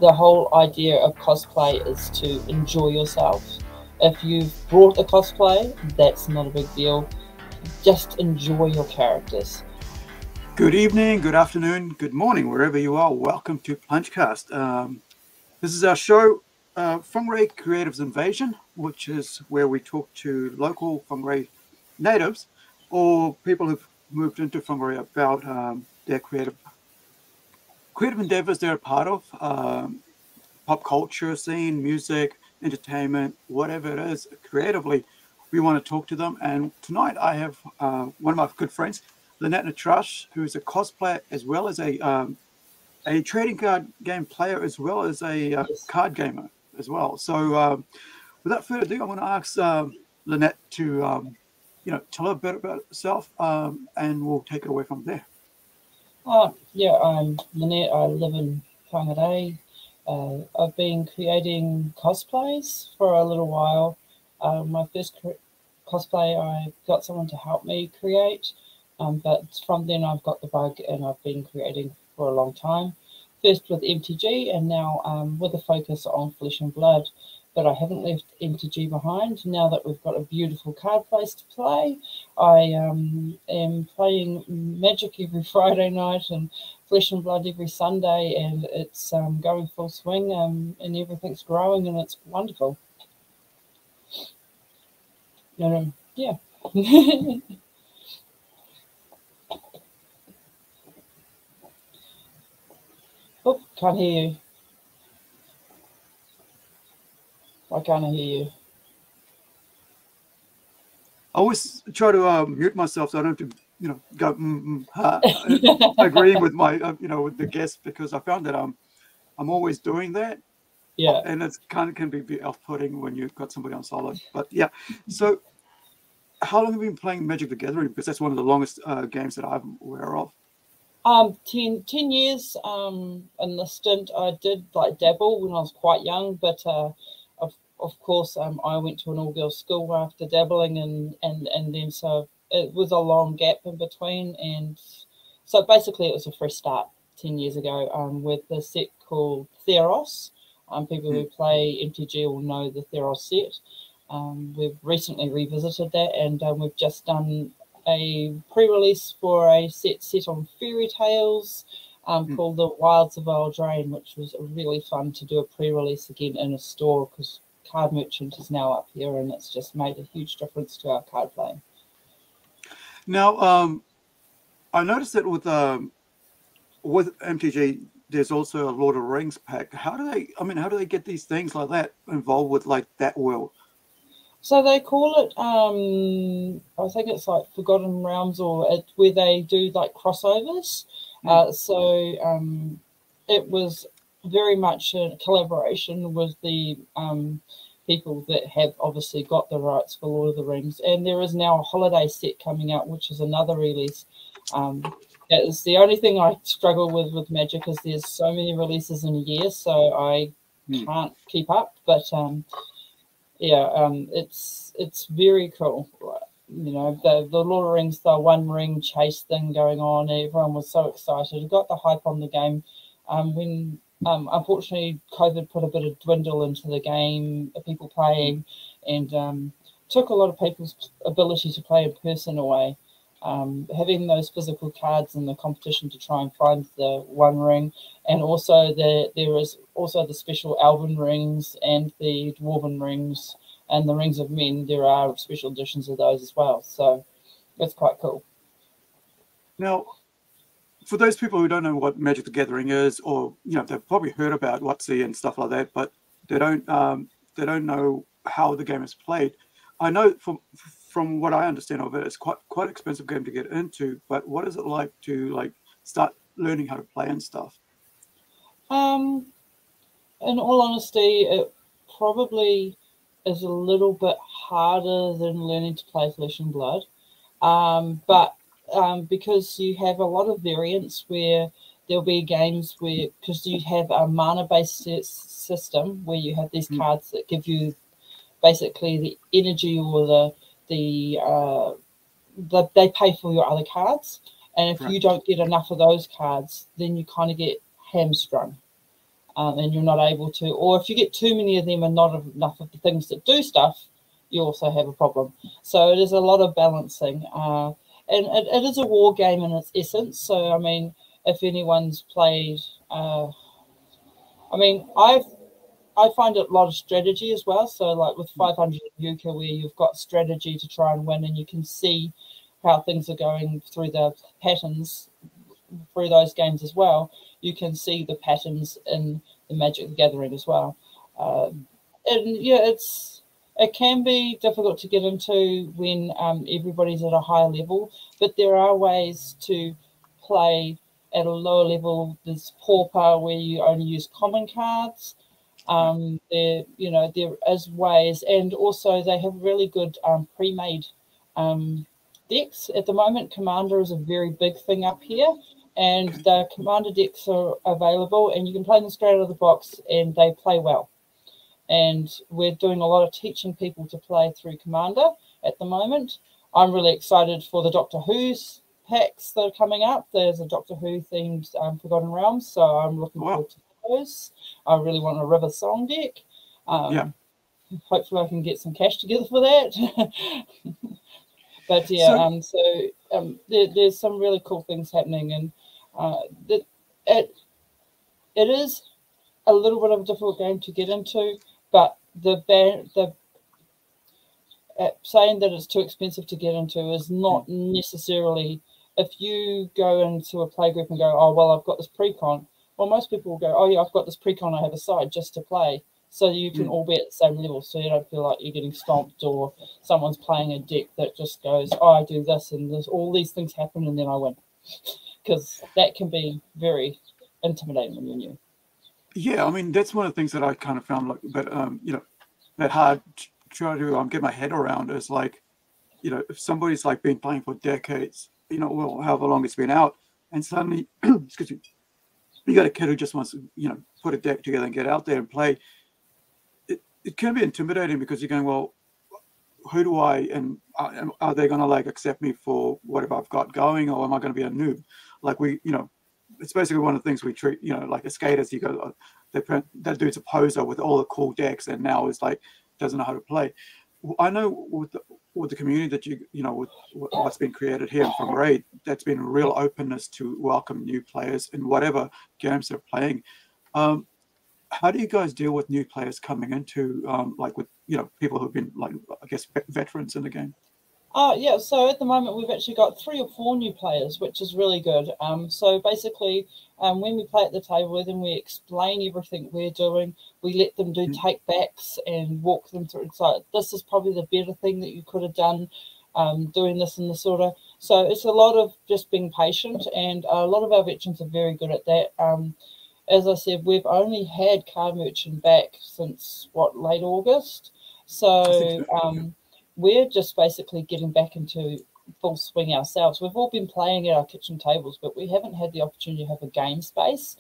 the whole idea of cosplay is to enjoy yourself. If you've brought a cosplay, that's not a big deal. Just enjoy your characters. Good evening, good afternoon, good morning, wherever you are. Welcome to PlungeCast. This is our show, Whangarei Creative Invasion, which is where we talk to local Whangarei natives or people who've moved into Whangarei about their creative endeavors they're a part of, pop culture scene, music, entertainment, whatever it is, creatively, we want to talk to them. And tonight I have one of my good friends, LYNNETTE NATTRASS, who's a cosplayer as well as a trading card game player as well as a card gamer as well. So without further ado, I want to ask LYNNETTE to tell her a bit about herself, and we'll take it away from there. Yeah, I'm LYNNETTE. I live in Whangarei. I've been creating cosplays for a little while. My first cosplay, I got someone to help me create, but from then I've got the bug and I've been creating for a long time. First with MTG and now with a focus on Flesh and Blood. But I haven't left MTG behind. Now that we've got a beautiful card place to play, I am playing Magic every Friday night and Flesh and Blood every Sunday, and it's going full swing, and everything's growing, and it's wonderful. Yeah. Oh, can't hear you. Why can't I hear you? I always try to mute myself so I don't have to, go agreeing with my, with the guest, because I found that I'm always doing that. Yeah. And it's kind of can be a bit off-putting when you've got somebody on solo. But yeah, so how long have you been playing Magic the Gathering? Because that's one of the longest games that I'm aware of. 10 years. In the stint, I did dabble when I was quite young, but of course, I went to an all-girls school after dabbling, and then so it was a long gap in between, and so basically it was a fresh start 10 years ago with a set called Theros. People who play MTG will know the Theros set. We've recently revisited that, and we've just done a pre-release for a set on fairy tales called The Wilds of Eldraine, which was really fun to do a pre-release again in a store, because Card Merchant is now up here, and it's just made a huge difference to our card playing. Now, I noticed that with MTG, there's also a Lord of the Rings pack. How do they get these things like that involved with that world? So they call it, I think it's like Forgotten Realms, or where they do crossovers. So it was very much a collaboration with the people that have obviously got the rights for Lord of the Rings. And there is now a holiday set coming out, which is another release. That is the only thing I struggle with Magic, is there's so many releases in a year, so I can't keep up. But it's very cool. The Lord of the Rings, the One Ring chase thing going on. Everyone was so excited. It got the hype on the game. When unfortunately COVID put a bit of dwindle into the game, people playing, and took a lot of people's ability to play in person away. Having those physical cards in the competition to try and find the One Ring, and also there is also the special Elven rings and the Dwarven rings and the Rings of Men. There are special editions of those as well, so it's quite cool. Now, for those people who don't know what Magic the Gathering is, or they've probably heard about WotC and stuff like that, but they don't know how the game is played. I know from what I understand of it, it's quite an expensive game to get into. But what is it like to start learning how to play and stuff? In all honesty, it probably is a little bit harder than learning to play Flesh and Blood, but because you have a lot of variants where there'll be games where, because you have a mana-based system where you have these cards that give you basically the energy, or they pay for your other cards, and if you don't get enough of those cards, then you kind of get hamstrung. and you're not able to, or if you get too many of them and not enough of the things that do stuff, you also have a problem. So it is a lot of balancing, and it is a war game in its essence. So I mean, if anyone's played, I mean, I find it a lot of strategy as well. So like with 500 Yuka, where you've got strategy to try and win, and you can see how things are going through the patterns through those games as well. You can see the patterns in the Magic the Gathering as well. And yeah, it can be difficult to get into when everybody's at a high level, but there are ways to play at a lower level. There's Pauper, where you only use common cards. There is ways, and also they have really good pre-made decks. At the moment, Commander is a very big thing up here, and the Commander decks are available, and you can play them straight out of the box, and they play well. And we're doing a lot of teaching people to play through Commander at the moment. I'm really excited for the Doctor Who's packs that are coming up. There's a Doctor Who themed Forgotten Realms, so I'm looking forward to those. I really want a River Song deck. Hopefully I can get some cash together for that. But yeah, there's some really cool things happening, and it is a little bit of a difficult game to get into, but saying that it's too expensive to get into is not necessarily. If you go into a play group and go, oh well, I've got this pre-con, well, most people will go, oh yeah, I've got this pre-con I have aside just to play, so you can all be at the same level, so you don't feel like you're getting stomped, or someone's playing a deck that just goes, oh, I do this and there's all these things happen and then I win, because that can be very intimidating when you're new. Yeah, I mean, that's one of the things that I kind of found like, but that hard to try to get my head around is like, if somebody's like been playing for decades, well, however long it's been out, and suddenly, excuse me, you got a kid who just wants to, put a deck together and get out there and play. It can be intimidating, because you're going, well, who do I, and are they going to like accept me for whatever I've got going, or am I going to be a noob? Like it's basically one of the things we treat, like as skaters, you go, that dude's a poser with all the cool decks, and now is like, doesn't know how to play. I know with the community that with what's been created here from Whangarei, that's been a real openness to welcome new players in whatever games they're playing. How do you guys deal with new players coming into, like with, people who've been like, I guess, veterans in the game? Yeah, so at the moment we've actually got 3 or 4 new players, which is really good. So basically, when we play at the table with them, we explain everything we're doing. We let them do take backs and walk them through. So this is probably the better thing that you could have done, doing this in this order. So it's a lot of just being patient, and a lot of our veterans are very good at that. As I said, we've only had Card Merchant back since, late August. So we're just basically getting back into full swing ourselves. We've all been playing at our kitchen tables, but we haven't had the opportunity to have a game space.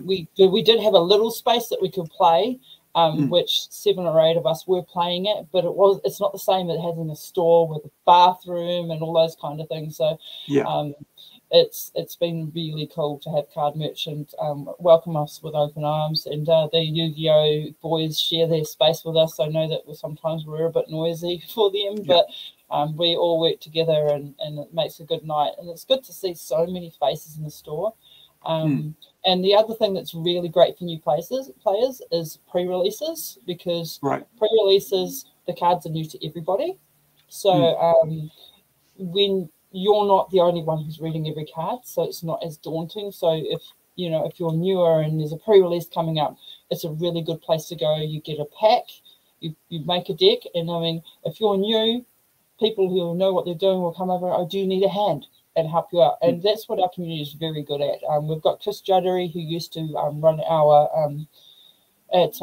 We did have a little space that we could play, which 7 or 8 of us were playing it, but it's not the same as having a store with a bathroom and all those kind of things. So it's been really cool to have Card Merchant welcome us with open arms, and the Yu-Gi-Oh boys share their space with us. I know that sometimes we're a bit noisy for them, but we all work together, and it makes a good night. And it's good to see so many faces in the store. And the other thing that's really great for new players is pre-releases, because pre-releases, the cards are new to everybody. So when you're not the only one who's reading every card, so it's not as daunting. So if you're newer and there's a pre-release coming up, it's a really good place to go. You get a pack, you make a deck, and I mean, if you're new, people who know what they're doing will come over, oh, do you need a hand, and help you out. And that's what our community is very good at. We've got Chris Juddery, who used to run our at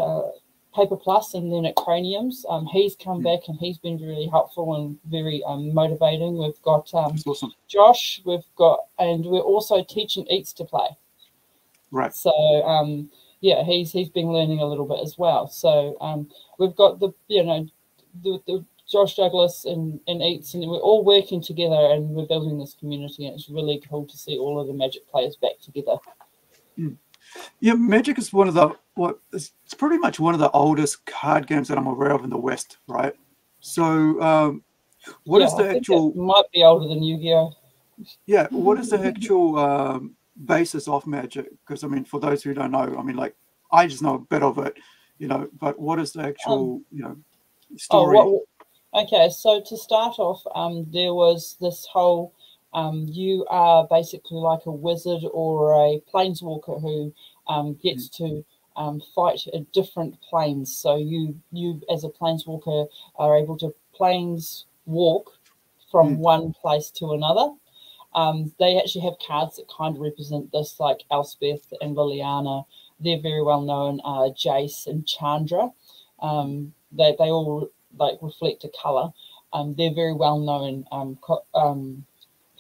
Paper Plus and then at Craniums. He's come back, and he's been really helpful and very motivating. We've got awesome. Josh, and we're also teaching Eats to play. Right. So he's been learning a little bit as well. So we've got the Josh Douglas and Eats, and we're all working together, and we're building this community, and it's really cool to see all of the Magic players back together. Yeah, Magic is one of the it's pretty much one of the oldest card games that I'm aware of in the West, right? So, what is Yeah, I the think it actual? might be older than Yu-Gi-Oh. Yeah, what is the actual basis of Magic? Because I mean, for those who don't know, I mean, like I just know a bit of it, but what is the Um, actual, oh, story? okay, so to start off, there was this whole, you are basically like a wizard or a planeswalker who gets to fight at different planes. So you as a planeswalker are able to planes walk from one place to another. They actually have cards that kind of represent this, like Elspeth and Liliana. They're very well known. Jace and Chandra. They all like reflect a color. They're very well known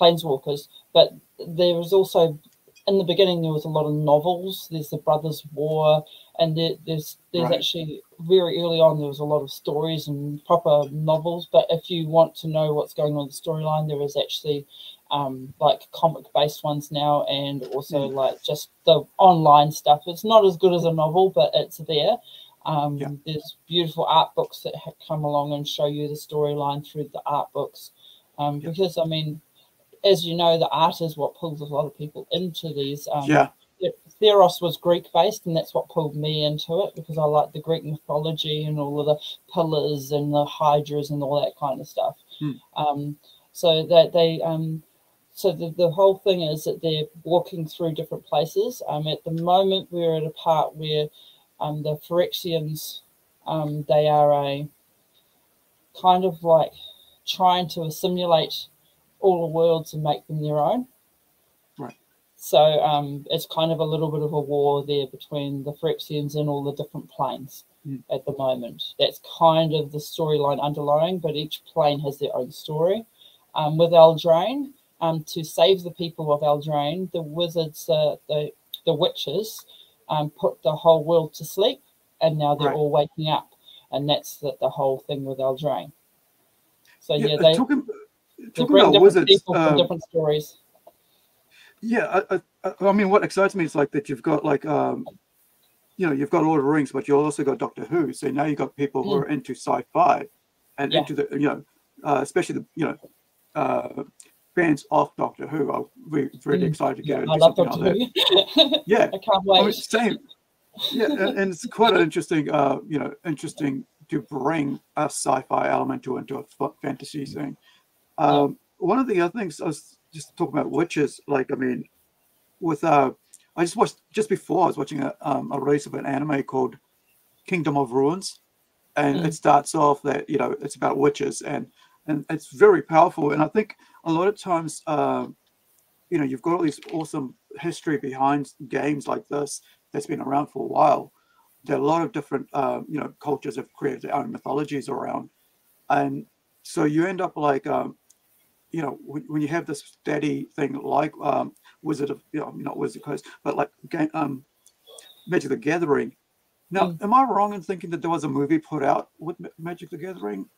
planeswalkers. But there was also, in the beginning, there was a lot of novels. There's the Brothers' War, and there's Right. actually very early on there was a lot of stories and proper novels. But if you want to know what's going on in the storyline, there is actually like comic-based ones now, and also like just the online stuff. It's not as good as a novel, but it's there. There's beautiful art books that come along and show you the storyline through the art books. Because I mean, as you know, the art is what pulls a lot of people into these. Theros was Greek-based, and that's what pulled me into it, because I like the Greek mythology and all of the pillars and the hydras and all that kind of stuff. So that they so the whole thing is that they're walking through different places. At the moment, we're at a part where the Phyrexians, they are a kind of like trying to assimilate all the worlds and make them their own. Right. So it's kind of a little bit of a war there between the Phyrexians and all the different planes at the moment. That's kind of the storyline underlying, but each plane has their own story. With Eldraine, to save the people of Eldraine, the wizards, the witches, put the whole world to sleep, and now they're all waking up, and that's the whole thing with Eldraine. So they talking bring about different wizards, people from different stories. Yeah, I mean, what excites me is like that you've got like you've got Lord of the Rings, but you've also got Doctor Who. So now you've got people who are into sci-fi and into the especially the fans of Doctor Who are really excited to get into something like that. Yeah, I can't wait. I mean, same. Yeah, and it's quite an interesting, interesting to bring a sci-fi element into a fantasy thing. One of the other things I was just talking about witches, like I mean, with I just watched just before I was watching a release of an anime called Kingdom of Ruins, and it starts off that it's about witches and it's very powerful. And I think a lot of times you've got all this awesome history behind games like this that's been around for a while. There are a lot of different cultures have created their own mythologies around, and so you end up like when you have this steady thing like Wizard of not Wizard Coast, but like Magic the Gathering. Now, am I wrong in thinking that there was a movie put out with Magic the Gathering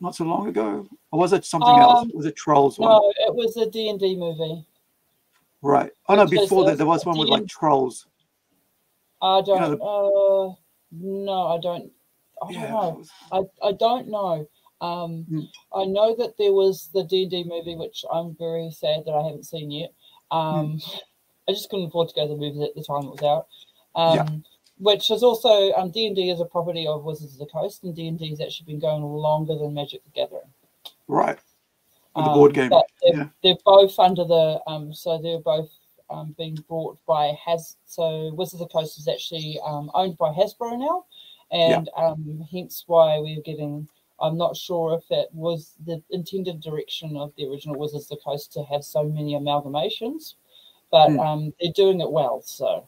not so long ago, or was it something else? Was it Trolls one? No, it was a D&D movie. Right. Oh no, before that there was one with like Trolls. I don't. No, I don't. I don't know. I don't know. I know that there was the D&D movie, which I'm very sad that I haven't seen yet. I just couldn't afford to go to the movies at the time it was out. Which is also D&D is a property of Wizards of the Coast, and D&D has actually been going longer than Magic the Gathering. Right. With the board game. But they're both under the so they're both being brought by so Wizards of the Coast is actually owned by Hasbro now, and hence why we're getting. I'm not sure if it was the intended direction of the original Wizards of the Coast to have so many amalgamations, but they're doing it well. So,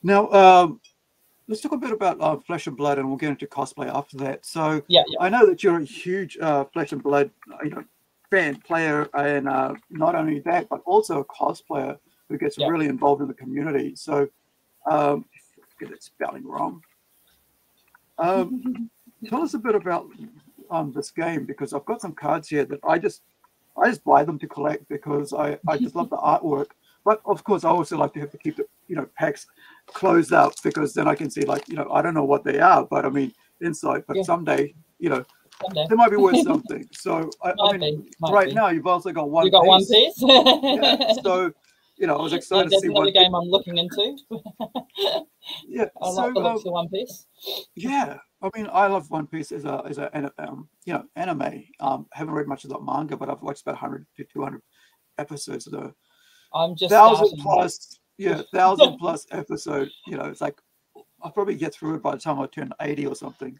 Now, let's talk a bit about Flesh and Blood, and we'll get into cosplay after that. So, I know that you're a huge Flesh and Blood, fan, player, and not only that, but also a cosplayer who gets really involved in the community. So, get that spelling wrong. Tell us a bit about this game, because I've got some cards here that I just buy them to collect because I just love the artwork. But of course, I also like to have to keep the packs closed out, because then I can see, like, I don't know what they are, but I mean inside. But Yeah. someday, Someday. they might be worth something. So I mean, right now you've also got One You got One Piece. Piece. Yeah. So I was excited to That's see another One game I'm looking into. Yeah. I So like the looks of One Piece. yeah, I mean, I love One Piece as a anime. Haven't read much of the manga, but I've watched about 100 to 200 episodes of the I'm just 1,000 starting. plus, 1,000 plus episode. It's like I'll probably get through it by the time I turn 80 or something.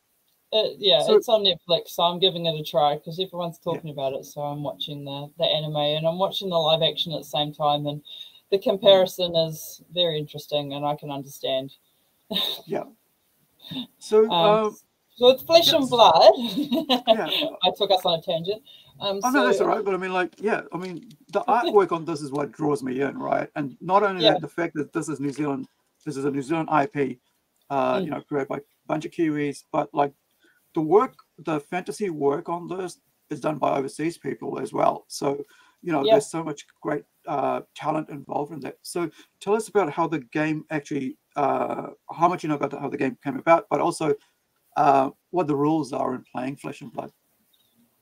Yeah, So, it's on Netflix, so I'm giving it a try because everyone's talking yeah. about it. So I'm watching the anime and I'm watching the live action at the same time, and the comparison is very interesting, and I can understand. Yeah. So, so it's Flesh and Blood. Yeah. I took us on a tangent. Oh, no, that's all right. But I mean, like, yeah, I mean, the artwork on this is what draws me in, right? And not only that, the fact that this is New Zealand, this is a New Zealand IP, created by a bunch of Kiwis, but like the fantasy work on this is done by overseas people as well. So, there's so much great talent involved in that. So tell us about how the game actually, how much you know about how the game came about, but also what the rules are in playing Flesh and Blood.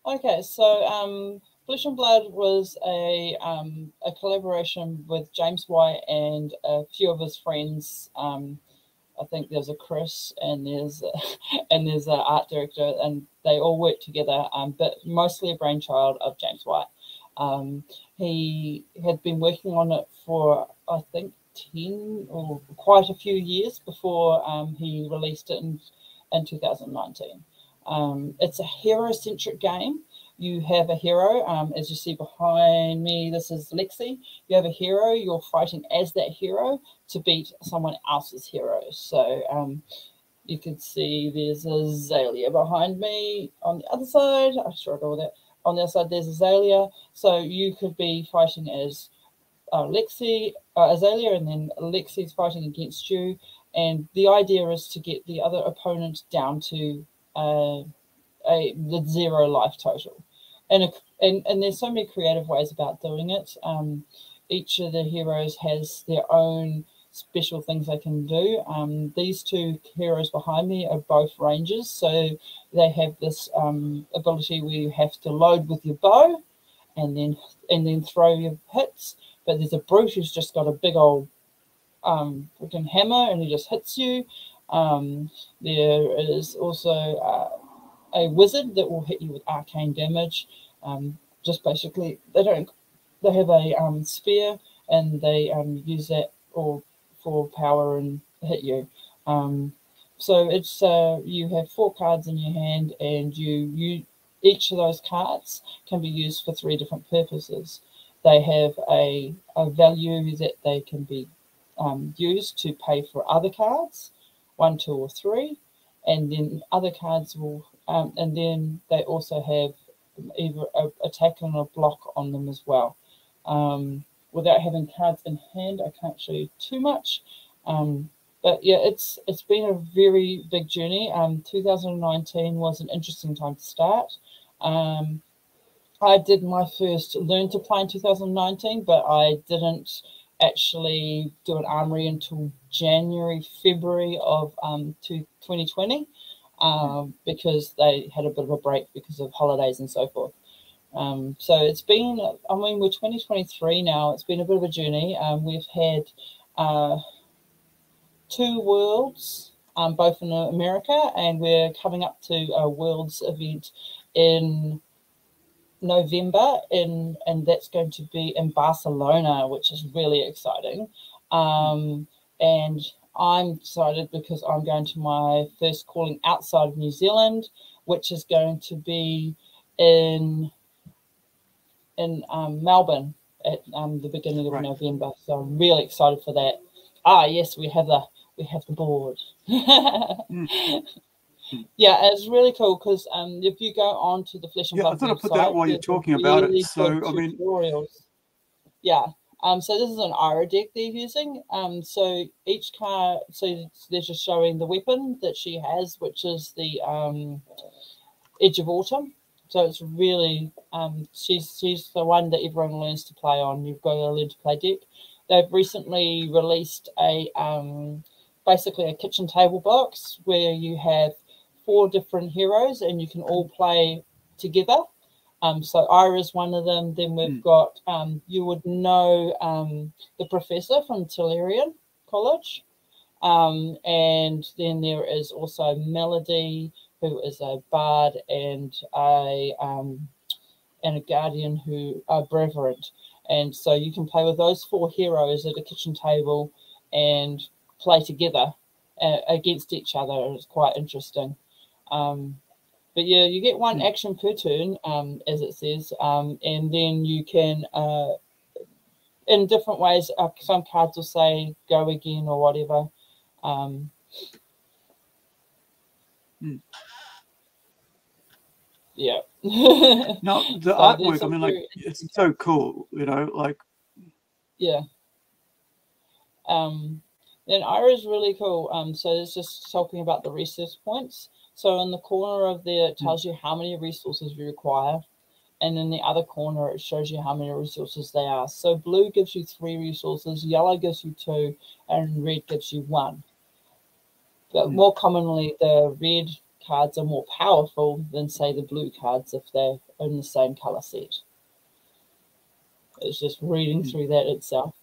Okay, so Flesh and Blood was a collaboration with James White and a few of his friends. I think there's a Chris and there's an art director, and they all work together. But mostly a brainchild of James White. He had been working on it for, I think, 10 or quite a few years before he released it in 2019. It's a hero-centric game. You have a hero, as you see behind me, this is Lexi. You have a hero, you're fighting as that hero to beat someone else's hero. So you can see there's Azalea behind me. On the other side, I struggle with that. On the other side, there's Azalea. So you could be fighting as Azalea, and then Lexi's fighting against you. And the idea is to get the other opponent down to the 0 life total. And there's so many creative ways about doing it. Each of the heroes has their own special things they can do. These two heroes behind me are both rangers, so they have this ability where you have to load with your bow and then throw your hits. But there's a brute who's just got a big old freaking hammer and he just hits you. There is also a wizard that will hit you with arcane damage. Just basically, they have a spear, and they use that for power and hit you. So it's you have 4 cards in your hand, and you each of those cards can be used for 3 different purposes. They have a value that they can be used to pay for other cards, 1, 2, or 3, and then other cards will, and then they also have either an attack and a block on them as well. Without having cards in hand, I can't show you too much. But yeah, it's been a very big journey. 2019 was an interesting time to start. I did my first learn to play in 2019, but I didn't actually do an armory until January, February of 2020, because they had a bit of a break because of holidays and so forth. So it's been, I mean, we're 2023 now. It's been a bit of a journey. We've had 2 worlds, both in America, and we're coming up to a Worlds event in November, and that's going to be in Barcelona, which is really exciting. And I'm excited because I'm going to my first calling outside of New Zealand, which is going to be in Melbourne at the beginning of November. So I'm really excited for that. Yes, we have the board. Yeah, it's really cool because if you go on to the Flesh and Blood I thought I'd put website, that while you're talking about it. So I mean, tutorials. Yeah. So this is an Ira deck they're using. So each card, so they're just showing the weapon that she has, which is the Edge of Autumn. So it's really she's the one that everyone learns to play on. You've got to learn to play deck. they've recently released a basically a kitchen table box where you have 4 different heroes and you can all play together. So Ira's one of them. Then we've got, you would know the professor from Tellurian College. And then there is also Melody, who is a bard and a guardian who are reverent. And so you can play with those 4 heroes at a kitchen table and play together against each other. It's quite interesting. But yeah, you get 1 action per turn, as it says, and then you can, in different ways, some cards will say go again or whatever. Yeah. No, the So artwork, I mean, like, it's so cool, you know, like. Yeah. Then Ira's really cool. So it's just talking about the resource points. So in the corner of there, it tells you how many resources you require. And in the other corner, it shows you how many resources they are. So blue gives you 3 resources, yellow gives you 2, and red gives you 1. But more commonly, the red cards are more powerful than, say, the blue cards if they're in the same color set. It's just reading through that itself.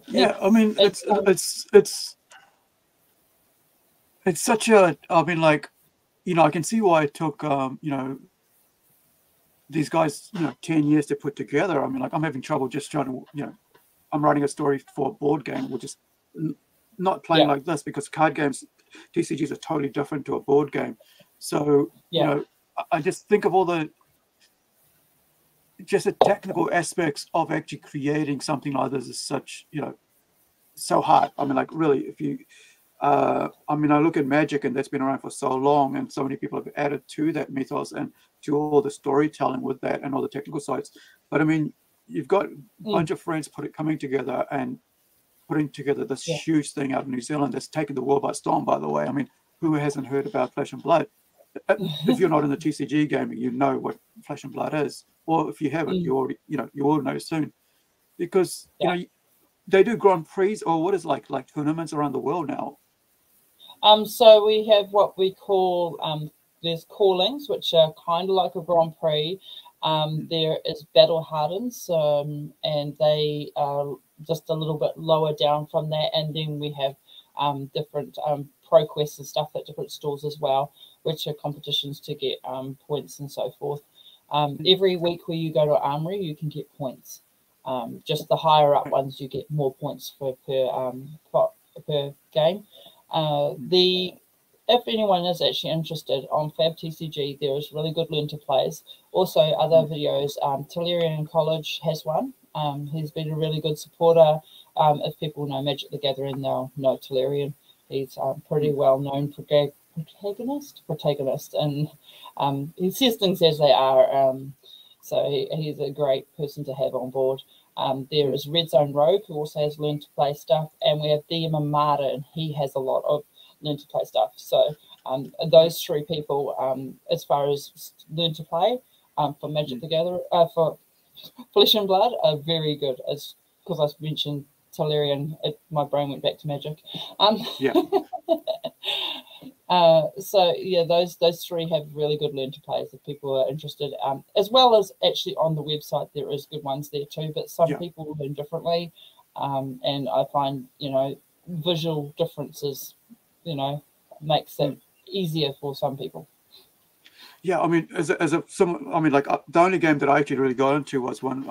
Yeah, I mean, it's such a, I mean, like, you know, I can see why it took, you know, these guys, you know, 10 years to put together. I mean, like, I'm having trouble just trying to, you know, I'm writing a story for a board game, which is not playing like this, because card games, TCGs are totally different to a board game. So, you know, I just think of all the, just the technical aspects of actually creating something like this is such, you know, so hard. I mean, like, really, if you, I mean, I look at Magic, and that's been around for so long, and so many people have added to that mythos and to all the storytelling with that and all the technical sides. But I mean, you've got a bunch of friends coming together and putting together this huge thing out of New Zealand that's taken the world by storm, by the way. I mean, who hasn't heard about Flesh and Blood? If you're not in the TCG gaming, you know what Flesh and Blood is. Or if you haven't, you already, you know, you will know soon. Because, you know, they do Grand Prix, or what is like tournaments around the world now. So we have what we call, there's callings, which are kind of like a Grand Prix. There is battle hardens, and they are just a little bit lower down from that. And then we have different pro quests and stuff at different stores as well, which are competitions to get points and so forth. Every week where you go to Armory, you can get points. Just the higher up ones, you get more points per game. If anyone is actually interested, on Fab TCG, there is really good learn to plays. Also, other videos, Tellurian College has one. He's been a really good supporter. If people know Magic the Gathering, they'll know Tellurian. He's pretty well known protagonist, and he says things as they are. So he's a great person to have on board. There is Red Zone Rogue, who also has learn to play stuff, and we have DM Amada, and he has a lot of learn to play stuff. So those 3 people, as far as learn to play for Magic the Gathering, for Flesh and Blood, are very good. As because I mentioned Tellurian, my brain went back to Magic. So yeah, those 3 have really good learn to plays if people are interested, as well as actually on the website there is good ones there too, but some people learn differently, and I find, you know, visual differences, you know, makes it easier for some people. Yeah, I mean, I mean, like, the only game that I actually really got into was one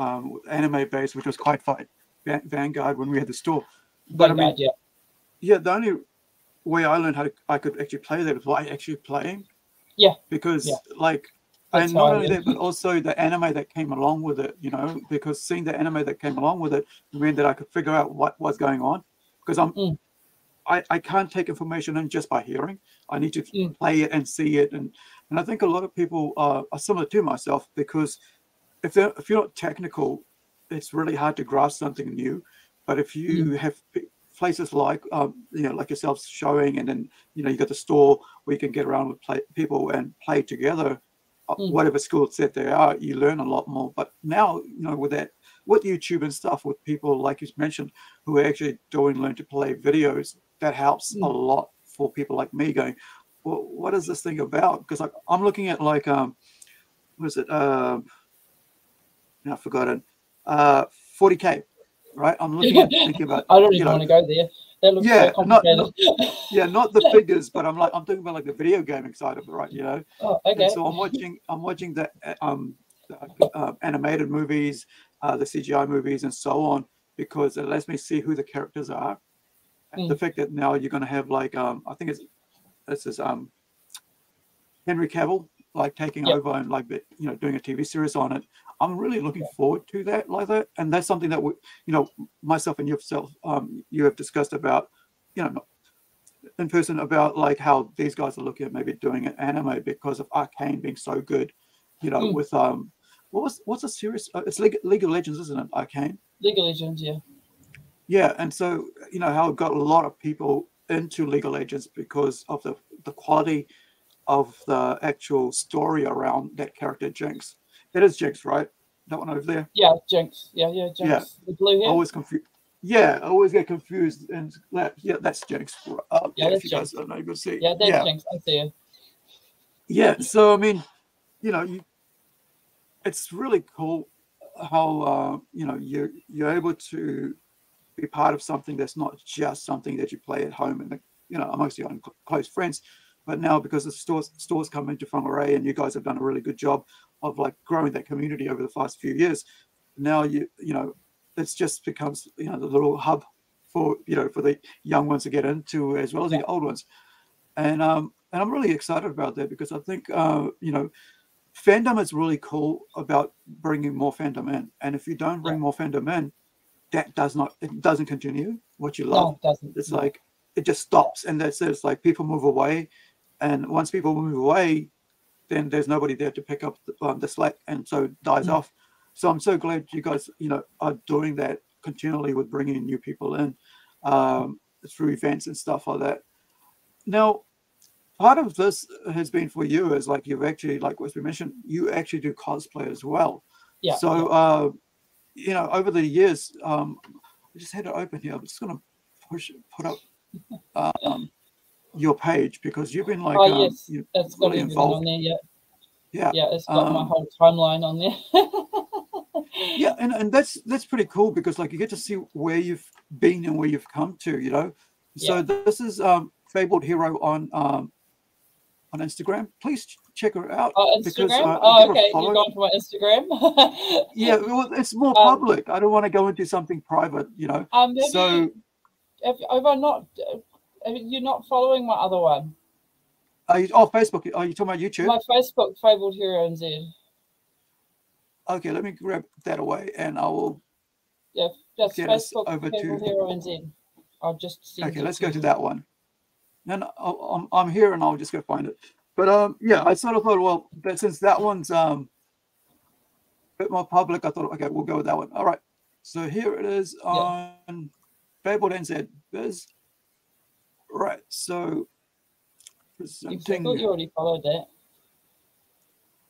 anime-based, which was Kite Fight Vanguard, when we had the store. But Vanguard, I mean, the only way I learned how I could actually play that was by actually playing. Because like, and not only that, but also the anime that came along with it, you know, because seeing the anime that came along with it meant that I could figure out what was going on, because I can't take information in just by hearing. I need to play it and see it, and I think a lot of people are similar to myself, because if you're not technical, it's really hard to grasp something new. But if you have places like you know, like yourself showing, and then, you know, you got the store where you can get around with people and play together, whatever skill set they are, you learn a lot more. But now, you know, with that, with YouTube and stuff, with people like you mentioned who are actually doing learn to play videos, that helps a lot for people like me going, well, what is this thing about? Because like I'm looking at like what is it? I've forgotten. 40K, right? I'm looking at thinking about. I don't even want to go there. That looks so complicated. Not the figures, but I'm thinking about like the video gaming side of it, right? You know. Oh, okay. And so I'm watching the animated movies, the CGI movies, and so on, because it lets me see who the characters are. And the fact that now you're going to have like I think this is Henry Cavill like taking over and like you know doing a TV series on it. I'm really looking forward to that like that, and that's something that we, you know, myself and yourself, you have discussed about, you know, in person about like how these guys are looking at maybe doing an anime because of Arcane being so good, you know, with what's a series? It's League of Legends, isn't it? Arcane. League of Legends, yeah. Yeah, and so you know how it got a lot of people into League of Legends because of the quality of the actual story around that character Jinx. It is Jinx, right? That one over there. Yeah, Jinx. Yeah, Jinx. Yeah. The blue hair. Always confused. Yeah, I always get confused. And that's Jinx. Yeah, if you guys don't know, you can see. Yeah, that's Jinx. I see her. Yeah, so I mean, you know, it's really cool how you know you're able to be part of something that's not just something that you play at home and you know amongst your own close friends, but now because the stores come into Whangarei and you guys have done a really good job of like growing that community over the past few years. Now you know it's just becomes, you know, the little hub for, you know, for the young ones to get into as well as the old ones, and I'm really excited about that because I think you know, fandom is really cool about bringing more fandom in, and if you don't bring more fandom in, it doesn't continue what you love. No, it doesn't. It's like it just stops, and that's it. It's like people move away, and once people move away, then there's nobody there to pick up the slack, and so it dies off. So I'm so glad you guys, you know, are doing that continually with bringing new people in through events and stuff like that. Now, part of this has been for you is like you've actually, like as we mentioned, you actually do cosplay as well. Yeah. So you know, over the years, I just had it open here. I'm just going to put up your page because you've been like yes, it's got really involved on there. Yeah, it's got my whole timeline on there. Yeah, and that's pretty cool because like you get to see where you've been and where you've come to, you know. So this is Fabled Hero on Instagram. Please check her out. Instagram? Because, okay. You're going for my Instagram? Yeah, well, it's more public. I don't want to go into something private, you know. You're not following my other one? Facebook. Are you talking about YouTube? My Facebook, Fabled Hero NZ. Okay, let me grab that away, and I will. Yeah, just get Facebook over Fabled Hero NZ. I'll just. Okay, let's go to that one. And I'm here, and I'll just go find it. But yeah, I sort of thought, well, since that one's a bit more public, I thought, okay, we'll go with that one. All right. So here it is on Fabled NZ Biz. Right. So. I thought you already followed that.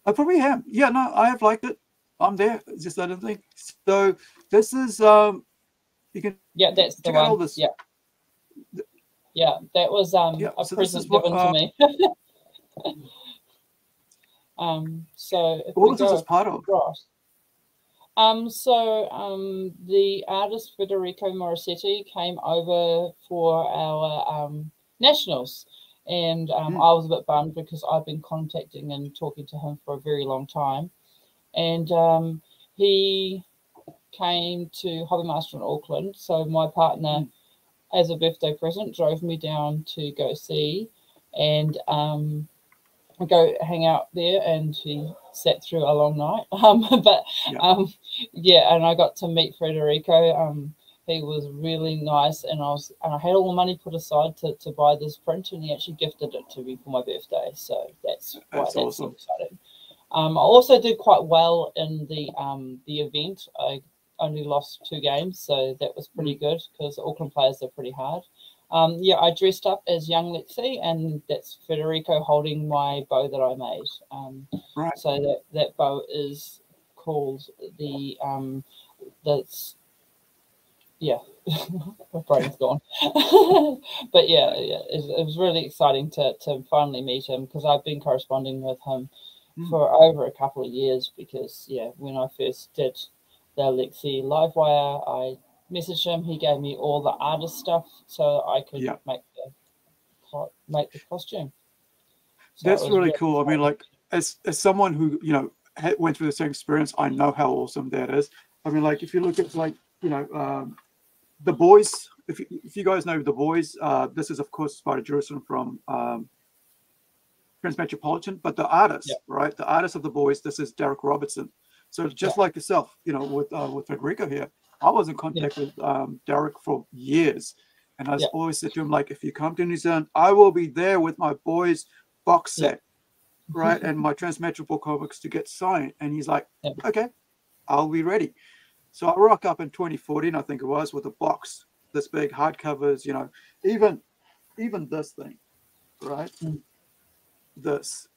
I probably have. Yeah, no, I have liked it. I'm there. It's just I don't think. So this is you can. Yeah, that's the one. This. Yeah. Yeah, that was a present given to me. So what was this part of? The artist Federico Morissetti came over for our nationals. And I was a bit bummed because I've been contacting and talking to him for a very long time. And he came to Hobby Master in Auckland. So my partner, as a birthday present, drove me down to go see and go hang out there. And he sat through a long night. And I got to meet Federico. He was really nice, and I had all the money put aside to buy this print, and he actually gifted it to me for my birthday. So that's awesome. So exciting. I also did quite well in the event. I only lost 2 games, so that was pretty good because Auckland players are pretty hard. Yeah, I dressed up as young Lexi, and that's Federico holding my bow that I made. Right. So that bow is called the that's yeah, my brain's gone. But yeah, it was really exciting to finally meet him, because I've been corresponding with him for over a couple of years, because yeah, when I first did the Lexi Livewire, I messaged him. He gave me all the artist stuff so I could make the costume. So that's really cool. exciting. I mean, like, as someone who, you know, went through the same experience, I know how awesome that is. I mean, like, if you look at, like, you know, The Boys, if you guys know The Boys, this is, of course, Spider Jerusalem from Transmetropolitan, but the artist, right? The artist of The Boys, this is Derek Robertson. So just like yourself, you know, with Federico here, I was in contact with Derek for years. And I always said to him, like, if you come to New Zealand, I will be there with my Boys box set, right? And my Transmetropolitan comics to get signed. And he's like, okay, I'll be ready. So I rock up in 2014, I think it was, with a box this big, hardcovers, you know, even this thing, right? This,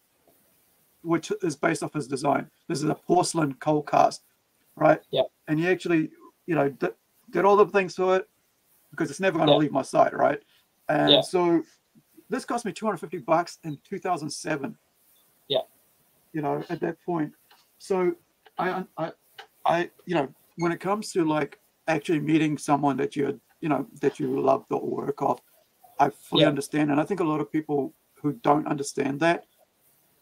which is based off his design. This is a porcelain cold cast, right? Yeah. And he actually, you know, did all the things to it, because it's never going to leave my side, right? And so this cost me $250 in 2007. Yeah. You know, at that point. So I you know, when it comes to, like, actually meeting someone that you know, that you love the work of, I fully understand. And I think a lot of people who don't understand that,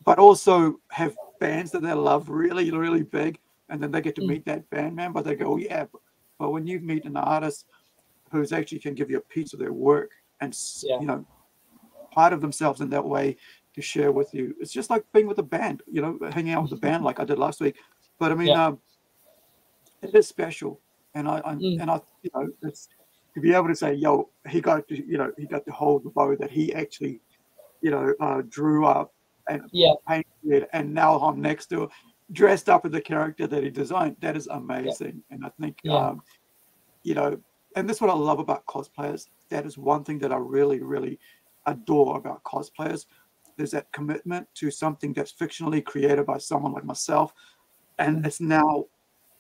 but also have bands that they love really, really big, and then they get to meet that band member, they go, yeah, but when you meet an artist who's actually can give you a piece of their work and, you know, part of themselves in that way to share with you, it's just like being with a band, you know, hanging out with a band like I did last week. But I mean, it is special. And I you know, it's to be able to say, yo, he got to, you know, he got to hold the bow that he actually, you know, drew up and painted, and now I'm next to, dressed up as the character that he designed. That is amazing. And I think, you know, and that's what I love about cosplayers. That is one thing that I really, really adore about cosplayers. There's that commitment to something that's fictionally created by someone like myself, and it's now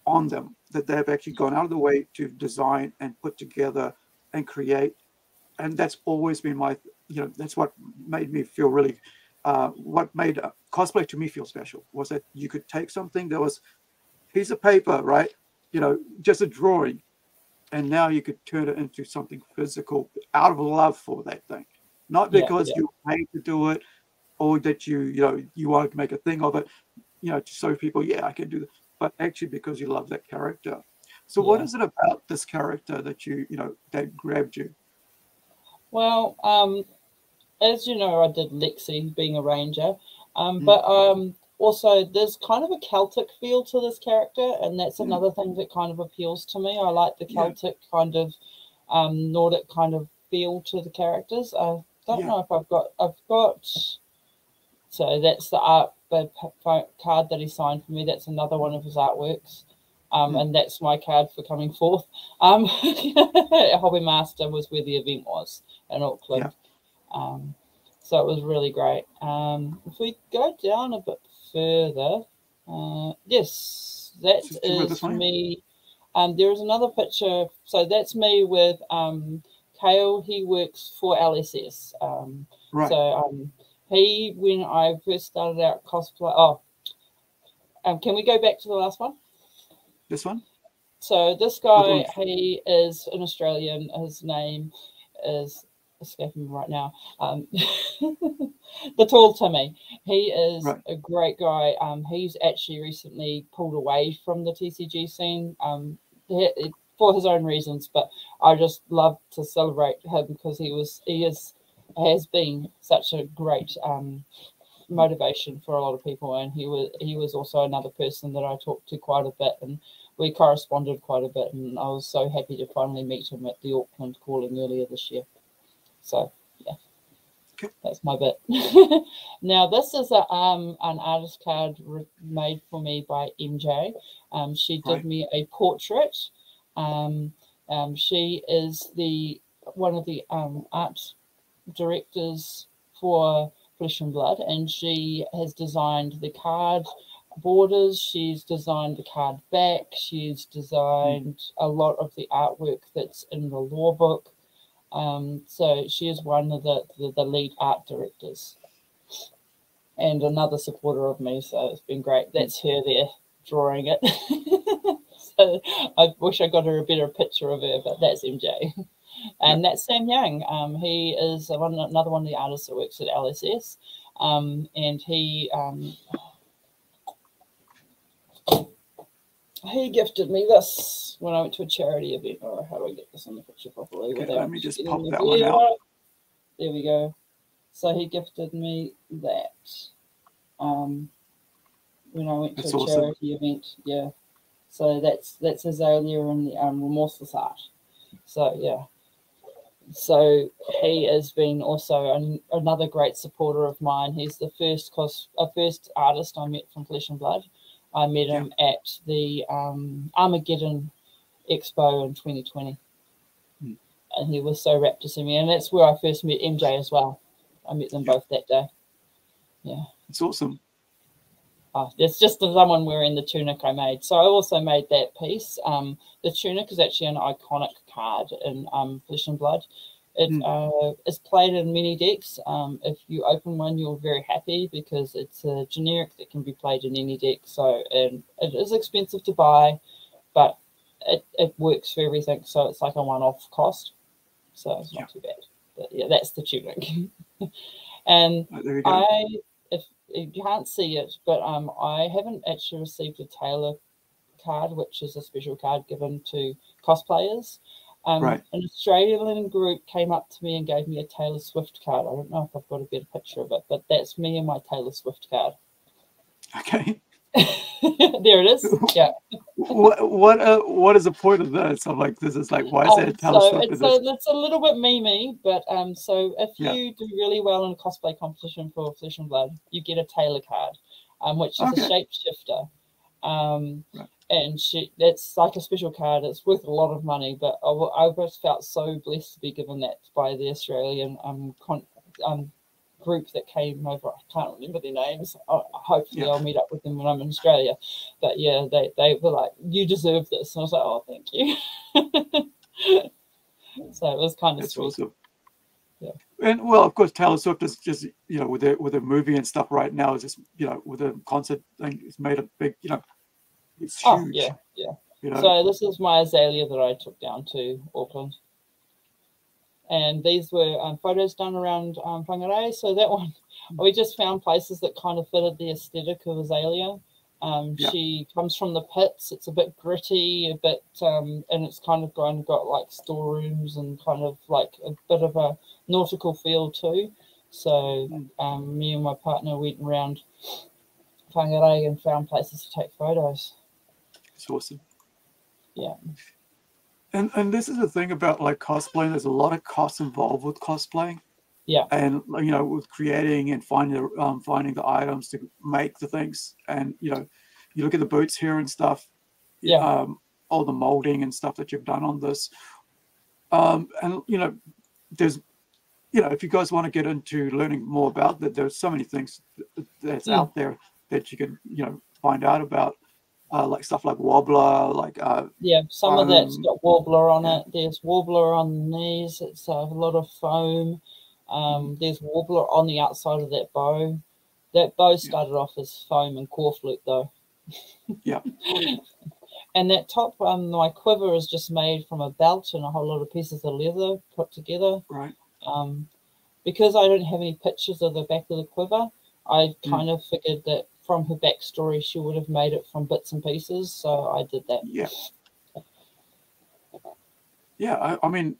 on them that they've actually gone out of the way to design and put together and create. And that's always been my, you know, that's what made me feel really, what made cosplay to me feel special, was that you could take something that was a piece of paper, right? You know, just a drawing, and now you could turn it into something physical out of love for that thing, not because you paid to do it, or that you know, you want to make a thing of it, you know, to show people, yeah, I can do that, but actually because you love that character. So what is it about this character that you know, that grabbed you? Well, as you know, I did Lexi, being a ranger, but also there's kind of a Celtic feel to this character, and that's another thing that kind of appeals to me. I like the Celtic kind of Nordic kind of feel to the characters. I don't know if I've got, so that's the card that he signed for me. That's another one of his artworks. And that's my card for coming forth. Hobby Master was where the event was in Auckland. So it was really great. If we go down a bit further, yes, that is me. There is another picture. So that's me with Kale. He works for LSS. So he, when I first started out cosplay, can we go back to the last one? This one? So this guy, he is an Australian. His name is escaping me right now. The Tall Timmy. He is a great guy. He's actually recently pulled away from the TCG scene for his own reasons, but I just love to celebrate him because he has been such a great motivation for a lot of people, and he was also another person that I talked to quite a bit, and we corresponded quite a bit, and I was so happy to finally meet him at the Auckland calling earlier this year. So yeah, that's my bit. Now this is an artist card made for me by MJ. She did me a portrait. She is the one of the art directors for Flesh and Blood, and she has designed the card borders, she's designed the card back, she's designed a lot of the artwork that's in the lore book. So she is one of the lead art directors and another supporter of me, so it's been great. That's her there drawing it. So I wish I got her a better picture of her, but that's MJ. And that's Sam Young. He is another one of the artists that works at LSS, and he gifted me this when I went to a charity event. Oh, how do I get this on the picture properly? Okay, without let me just pop getting that one out. There we go. So he gifted me that when I went to a charity event. Yeah. So that's Azalea in the Remorseless Art. So yeah. So he has been also another great supporter of mine. He's the first artist I met from Flesh and Blood. I met him at the Armageddon Expo in 2020. And he was so rapt to see me. And that's where I first met MJ as well. I met them both that day. Yeah. It's awesome. Oh, it's just someone wearing the tunic I made. So I also made that piece. The tunic is actually an iconic card in Flesh and Blood. It is played in many decks. If you open one, you're very happy because it's a generic that can be played in any deck. So and it is expensive to buy, but it works for everything. So it's like a one-off cost. So it's not too bad. But yeah, that's the tunic. And if you can't see it, but I haven't actually received a Taylor card, which is a special card given to cosplayers. An Australian group came up to me and gave me a Taylor Swift card. I don't know if I've got a better picture of it, but that's me and my Taylor Swift card. Okay. There it is. Yeah. What is the point of this? I'm like, this is like, why is there a Taylor Swift? It's a little bit memey, but so if you do really well in a cosplay competition for Flesh and Blood, you get a Taylor card, which is a shapeshifter. And that's like a special card. It's worth a lot of money, but I just felt so blessed to be given that by the Australian group that came over. I can't remember their names. Hopefully I'll meet up with them when I'm in Australia. But yeah, they were like, you deserve this. And I was like, oh, thank you. So it was kind of sweet. Awesome. Yeah. And well, of course, Taylor Swift is just, you know, with a movie and stuff right now, is just, you know, with a concert thing, it's made a big, you know, it's huge. Oh, yeah. You know? So this is my Azalea that I took down to Auckland. And these were photos done around Whangarei. So that one, we just found places that kind of fitted the aesthetic of Azalea. She comes from the pits. It's a bit gritty, a bit, and it's kind of got like storerooms and kind of like a bit of a nautical feel too. So me and my partner went around Whangarei and found places to take photos. It's awesome. Yeah. And this is the thing about like cosplaying. There's a lot of costs involved with cosplaying. Yeah. And you know, with creating and finding the items to make the things, and you know, you look at the boots here and stuff. Yeah. All the molding and stuff that you've done on this. And you know, there's, you know, if you guys want to get into learning more about that, there's so many things that's out there that you can, you know, find out about. Like stuff like wobbler, like some of that's got wobbler on it. There's wobbler on the knees. It's a lot of foam. There's wobbler on the outside of that bow. That bow started off as foam and core flute though. Yeah. And that top, my quiver is just made from a belt and a whole lot of pieces of leather put together. Right. Because I don't have any pictures of the back of the quiver, I kind of figured that from her backstory, she would have made it from bits and pieces. So I did that. Yeah. Yeah. I mean,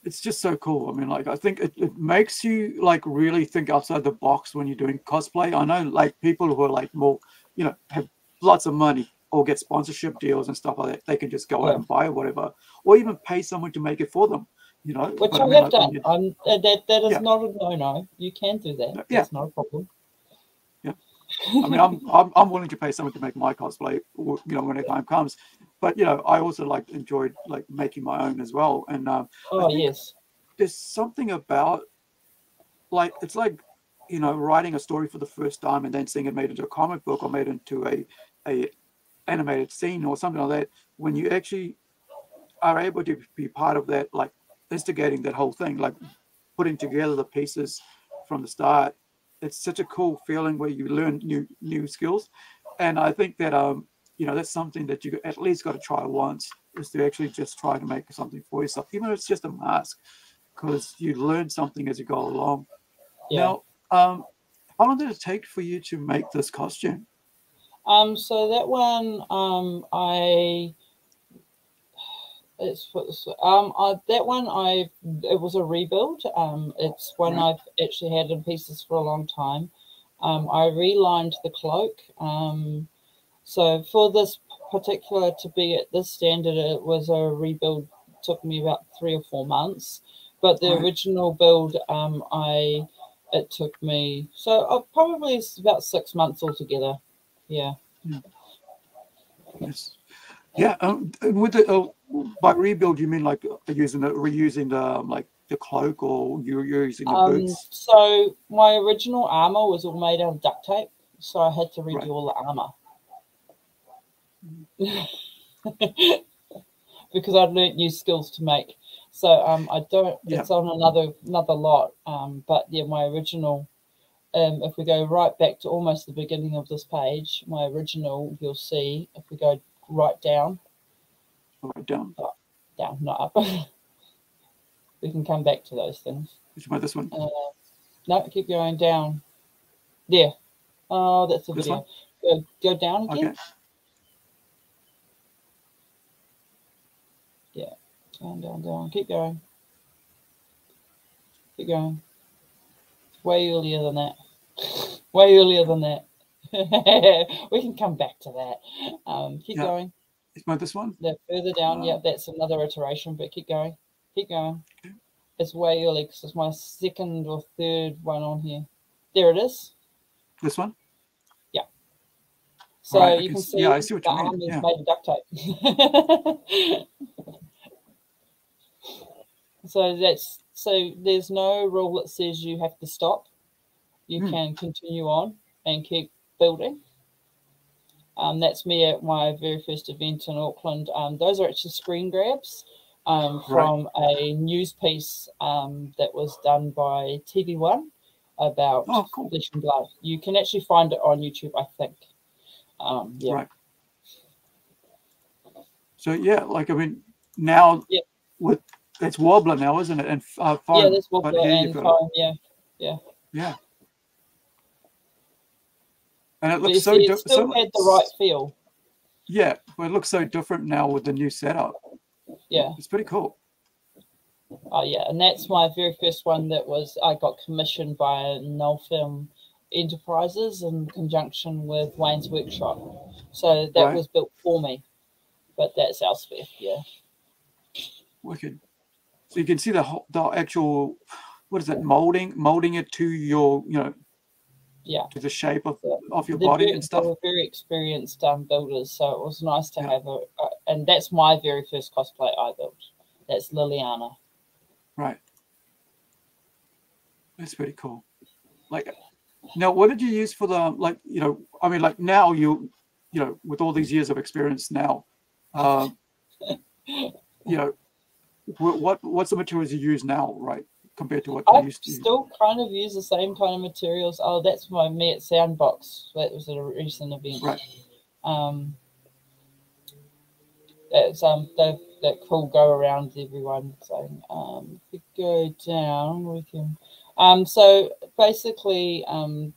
it's just so cool. I mean, like, I think it makes you like really think outside the box when you're doing cosplay. I know like people who are like more, you know, have lots of money or get sponsorship deals and stuff like that. They can just go out and buy whatever, or even pay someone to make it for them, you know. Which I have done. That is not a no-no. You can do that. That's not a problem. I mean, I'm willing to pay someone to make my cosplay, you know, when the time comes. But you know, I also like enjoyed like making my own as well. And there's something about, like, it's like, you know, writing a story for the first time and then seeing it made into a comic book or made into a animated scene or something like that. When you actually are able to be part of that, like instigating that whole thing, like putting together the pieces from the start, it's such a cool feeling where you learn new skills. And I think that you know, that's something that you at least got to try once, is to actually just try to make something for yourself, even if it's just a mask, because you learn something as you go along. Yeah. Now, how long did it take for you to make this costume? So that one, it was a rebuild. It's one Right. I've actually had in pieces for a long time. I relined the cloak. So for this particular, to be at this standard, it was a rebuild. Took me about 3 or 4 months, but the Right. original build, it took me, so probably it's about 6 months altogether. Yeah. Yes. Yeah. With the by rebuild, you mean like reusing the like the cloak, or you're using the boots? So my original armor was all made out of duct tape, so I had to redo Right. all the armor. Because I'd learnt new skills to make. So I don't. Yeah. It's on another lot. But yeah, my original. If we go right back to almost the beginning of this page, my original, you'll see. If we go right down. Right down. Down, not up. We can come back to those things. Which one? This one. No, keep going down. There. Oh, that's the video. Go down again. Okay. Yeah. Down. Keep going. Keep going. Way earlier than that. Way earlier than that. We can come back to that. Keep going. Is my this one? That further down. Yeah, that's another iteration, but keep going. Keep going. Okay. It's way early because it's my second or third one on here. There it is. This one? Yeah. So right, you can see, yeah, I see what the you mean. arm is Yeah. made of duct tape. So there's no rule that says you have to stop. You can continue on and keep building. That's me at my very first event in Auckland. Those are actually screen grabs from a news piece that was done by TV1 about Flesh and Blood. You can actually find it on YouTube, I think. Yeah. Right. So yeah, like I mean, now with it's wobbler now, isn't it? And foam. Yeah, there's wobbler and foam. Yeah. And it looks so different. It still had the right feel. Yeah, but it looks so different now with the new setup. Yeah. It's pretty cool. Oh yeah, and that's my very first one that I got commissioned by Null Film Enterprises in conjunction with Wayne's Workshop. So that was built for me. But that's elsewhere, yeah. Wicked. So you can see the actual, what is that, molding it to your, to the shape of your body and stuff. They were very experienced builders, so it was nice to have and that's my very first cosplay I built. That's Liliana. Right. That's pretty cool. Like, now, what did you use for the, like, I mean, like now with all these years of experience now, what's the materials you use now, right, compared to what you used to? I still kind of use the same kind of materials. Oh, that's me at Soundbox. That was at a recent event. Right. That's that cool go around everyone saying. If we go down, we can. So basically,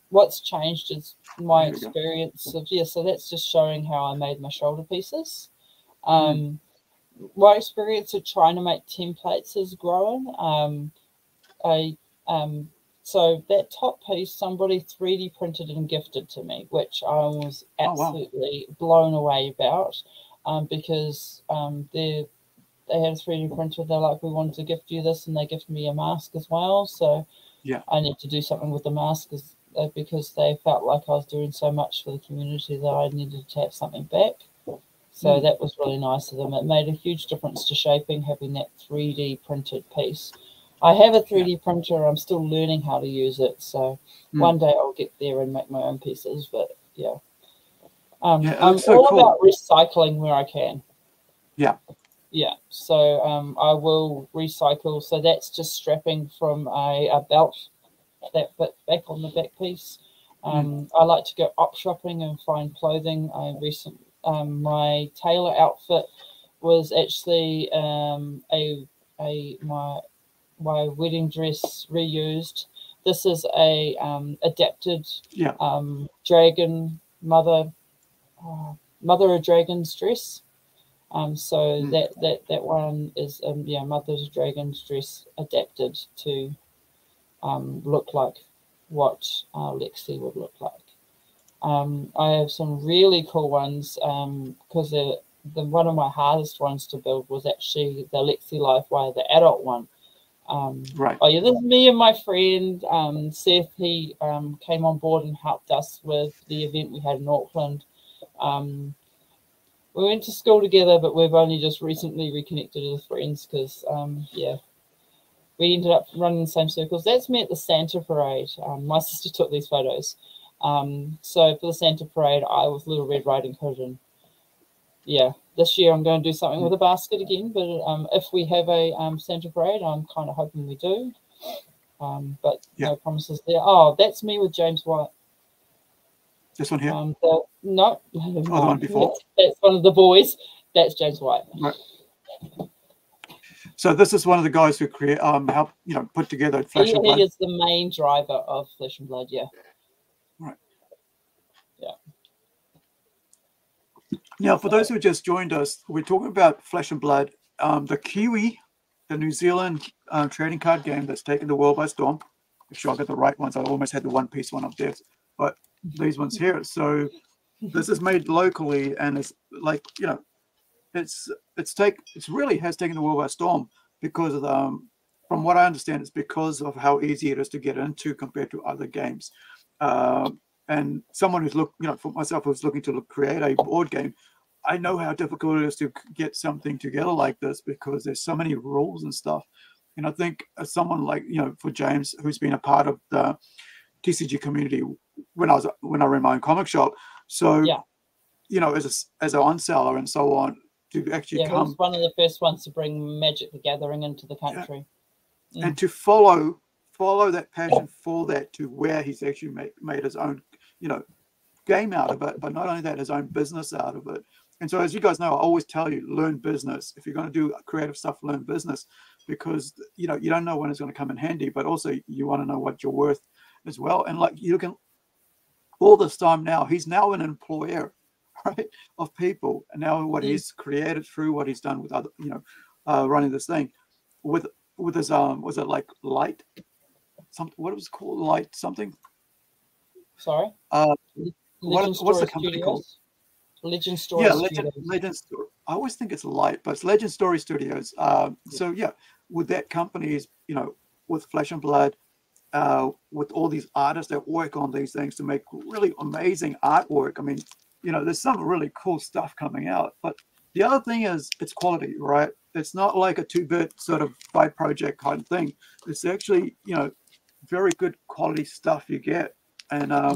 what's changed is my experience of so that's just showing how I made my shoulder pieces. My experience of trying to make templates has grown. So that top piece somebody 3D printed and gifted to me, which I was absolutely blown away about, because they had a 3D printer. They're like, we wanted to gift you this, and they gifted me a mask as well. So I need to do something with the mask because they felt like I was doing so much for the community that I needed to have something back. So that was really nice of them. It made a huge difference to shaping, having that 3D printed piece. I have a 3D printer. I'm still learning how to use it. So one day I'll get there and make my own pieces. But yeah, Yeah, it I'm looks so all cool. about recycling where I can. Yeah. Yeah. So I will recycle. So that's just strapping from a belt that bit back on the back piece. I like to go op shopping and find clothing. My tailor outfit was actually my wedding dress reused. This is a adapted dragon mother of dragons dress. So that one is mother of dragons dress adapted to look like what Lexi would look like. I have some really cool ones because one of my hardest ones to build was actually the Lexi Lifewire, the adult one. Right. Oh yeah, this is me and my friend Seth. He came on board and helped us with the event we had in Auckland. We went to school together, but we've only just recently reconnected as friends because we ended up running the same circles. That's me at the Santa Parade. My sister took these photos. So for the Santa Parade, I was Little Red Riding Hood, and yeah, this year I'm going to do something with a basket again. But if we have a Santa Parade, I'm kind of hoping we do. But no promises there. Oh, that's me with James White. This one here? No. The one before? That's one of the boys. That's James White. Right. So this is one of the guys who create, help, put together Flesh and Blood. He is the main driver of Flesh and Blood, yeah. Right. Yeah. Now, for those who just joined us, we're talking about Flesh and Blood, the Kiwi, the New Zealand trading card game that's taken the world by storm. Make sure I got the right ones. I almost had the one-piece one up there, but these ones here. So this is made locally, and it's like it really has taken the world by storm because of from what I understand, it's because of how easy it is to get into compared to other games. And someone who's for myself, who's looking to create a board game, I know how difficult it is to get something together like this because there's so many rules and stuff. And I think as someone like, for James, who's been a part of the TCG community when I ran my own comic shop. So, as an on-seller and so on, to actually he was one of the first ones to bring Magic the Gathering into the country. Yeah. And to follow that passion for that to where he's actually made his own, game out of it, but not only that, his own business out of it. And so, as you guys know, I always tell you, learn business. If you're going to do creative stuff, learn business, because you don't know when it's going to come in handy, but also you want to know what you're worth as well. And like you can, all this time now, he's now an employer, right, of people. And now what he's created through what he's done with other, running this thing with his was it like Light? What was it called? Light something? Sorry. What's the company called? Legend Story. Yeah, Legend Story. I always think it's Light, but it's Legend Story Studios. So yeah, with that company, with Flesh and Blood, with all these artists that work on these things to make really amazing artwork. I mean, there's some really cool stuff coming out. But the other thing is it's quality, right? It's not like a 2-bit sort of by project kind of thing. It's actually, very good quality stuff you get. And I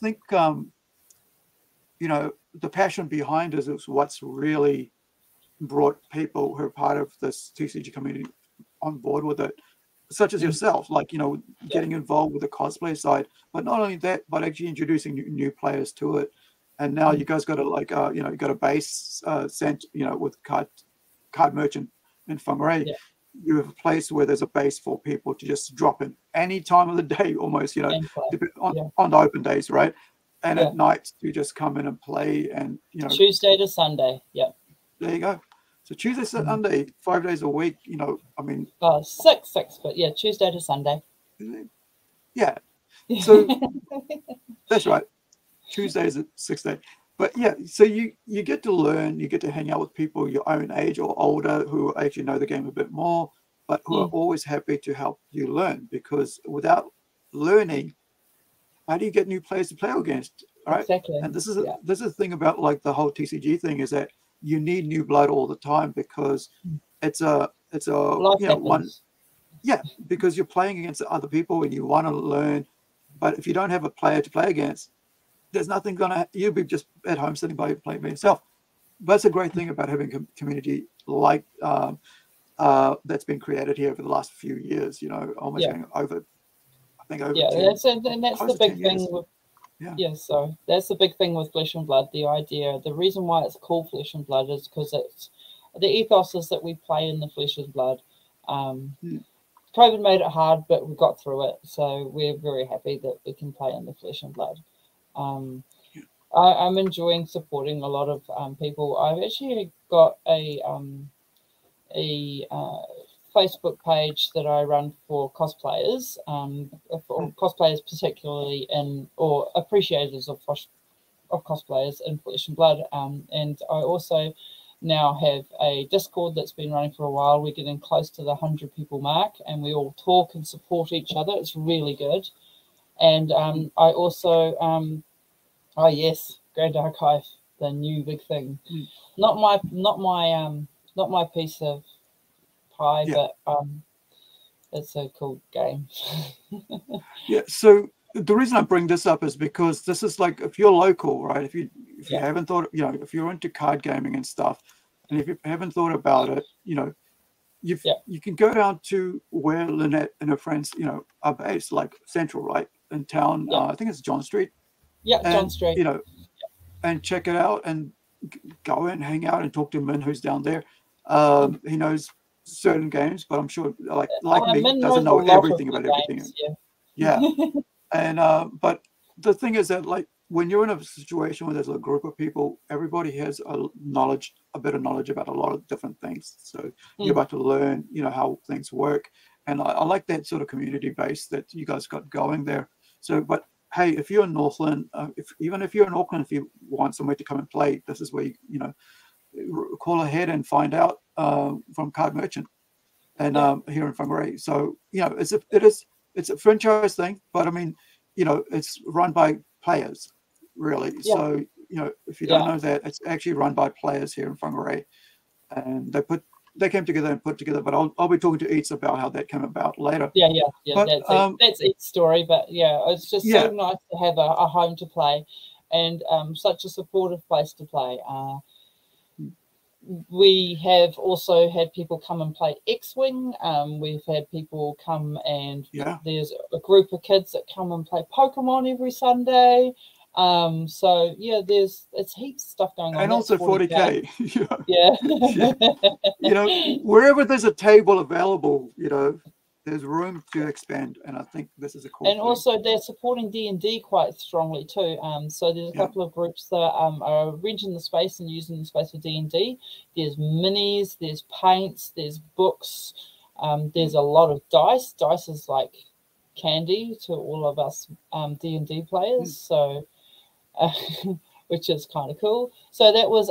think the passion behind it is what's really brought people who are part of this TCG community on board with it, such as yourself, like, getting involved with the cosplay side, but not only that, but actually introducing new players to it. And now you guys got a you got a base sent, with card merchant in Whangarei. You have a place where there's a base for people to just drop in any time of the day, almost, on the open days, right? And at night to just come in and play, and Tuesday to Sunday. Yeah. There you go. So Tuesday, Sunday, 5 days a week. I mean, six, but yeah, Tuesday to Sunday. Yeah. So that's right. Tuesdays at 6 days. But yeah, so you get to learn, you get to hang out with people your own age or older who actually know the game a bit more, but who are always happy to help you learn, because without learning, how do you get new players to play against? Right. Exactly. And this is the thing about like the whole TCG thing, is that you need new blood all the time, because it's a it's a Life happens. because you're playing against other people and you want to learn, but if you don't have a player to play against, there's nothing gonna. You'll be just at home sitting by playing by yourself. But that's a great thing about having a community like that's been created here over the last few years. You know, almost going over, I think over 10, that's the big thing with so that's the big thing with Flesh and Blood. The idea, the reason why it's called Flesh and Blood is because it's the ethos is that we play in the flesh and blood. COVID made it hard, but we got through it, so we're very happy that we can play in the flesh and blood. I'm enjoying supporting a lot of people. I've actually got a Facebook page that I run for cosplayers, for cosplayers particularly or appreciators of cosplayers in Flesh and Blood, and I also now have a Discord that's been running for a while. We're getting close to the 100 people mark, and we all talk and support each other. It's really good. And I also, oh yes, Grand Archive, the new big thing. Not my piece of pie, but it's a cool game. So the reason I bring this up is because this is like, if you're local, right? If you haven't thought, you know, if you're into card gaming and stuff, and if you haven't thought about it, you know, you can go down to where Lynette and her friends, you know, are based, like Central, right, in town. I think it's John Street. John Street. You know, and check it out and go and hang out and talk to Min, who's down there. He knows certain games, but I'm sure, like me, doesn't know everything about everything. And but the thing is that, like, when you're in a situation where there's a group of people, everybody has a bit of knowledge about a lot of different things. So you're about to learn, you know, how things work. And I like that sort of community base that you guys got going there. So, but hey, if you're in Northland, even if you're in Auckland, if you want somewhere to come and play, this is where you know, call ahead and find out from Card Merchant and here in Whangarei. So, you know, it's a franchise thing, but I mean, you know, it's run by players, really. So, you know, if you don't know that, it's actually run by players here in Whangarei, and they came together and put together. But I'll be talking to Eats about how that came about later. But, that's Eats' story. But it's just so nice to have a home to play, and such a supportive place to play. We have also had people come and play X-Wing. We've had people come and there's a group of kids that come and play Pokemon every Sunday. So it's heaps of stuff going on. And also 40K. Yeah. You know, wherever there's a table available, you know, there's room to expand, and I think this is a cool thing. Also they're supporting D&D quite strongly too. So there's a couple of groups that are renting the space and using the space for D&D. There's minis, there's paints, there's books, there's a lot of dice. Dice is like candy to all of us D&D players. So which is kind of cool. So that was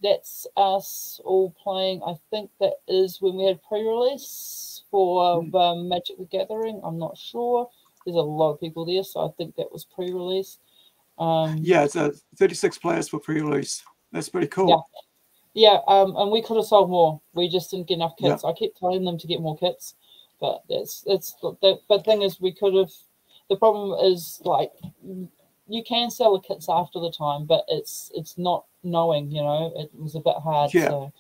that's us all playing. I think that is when we had pre-release for Magic the Gathering. I'm not sure. There's a lot of people there, so I think that was pre-release. It's 36 players for pre-release. That's pretty cool. And we could have sold more. We just didn't get enough kits. I kept telling them to get more kits, but but thing is, we could have. The problem is, like, you can sell the kits after the time, but it's not knowing, you know. It was a bit hard. I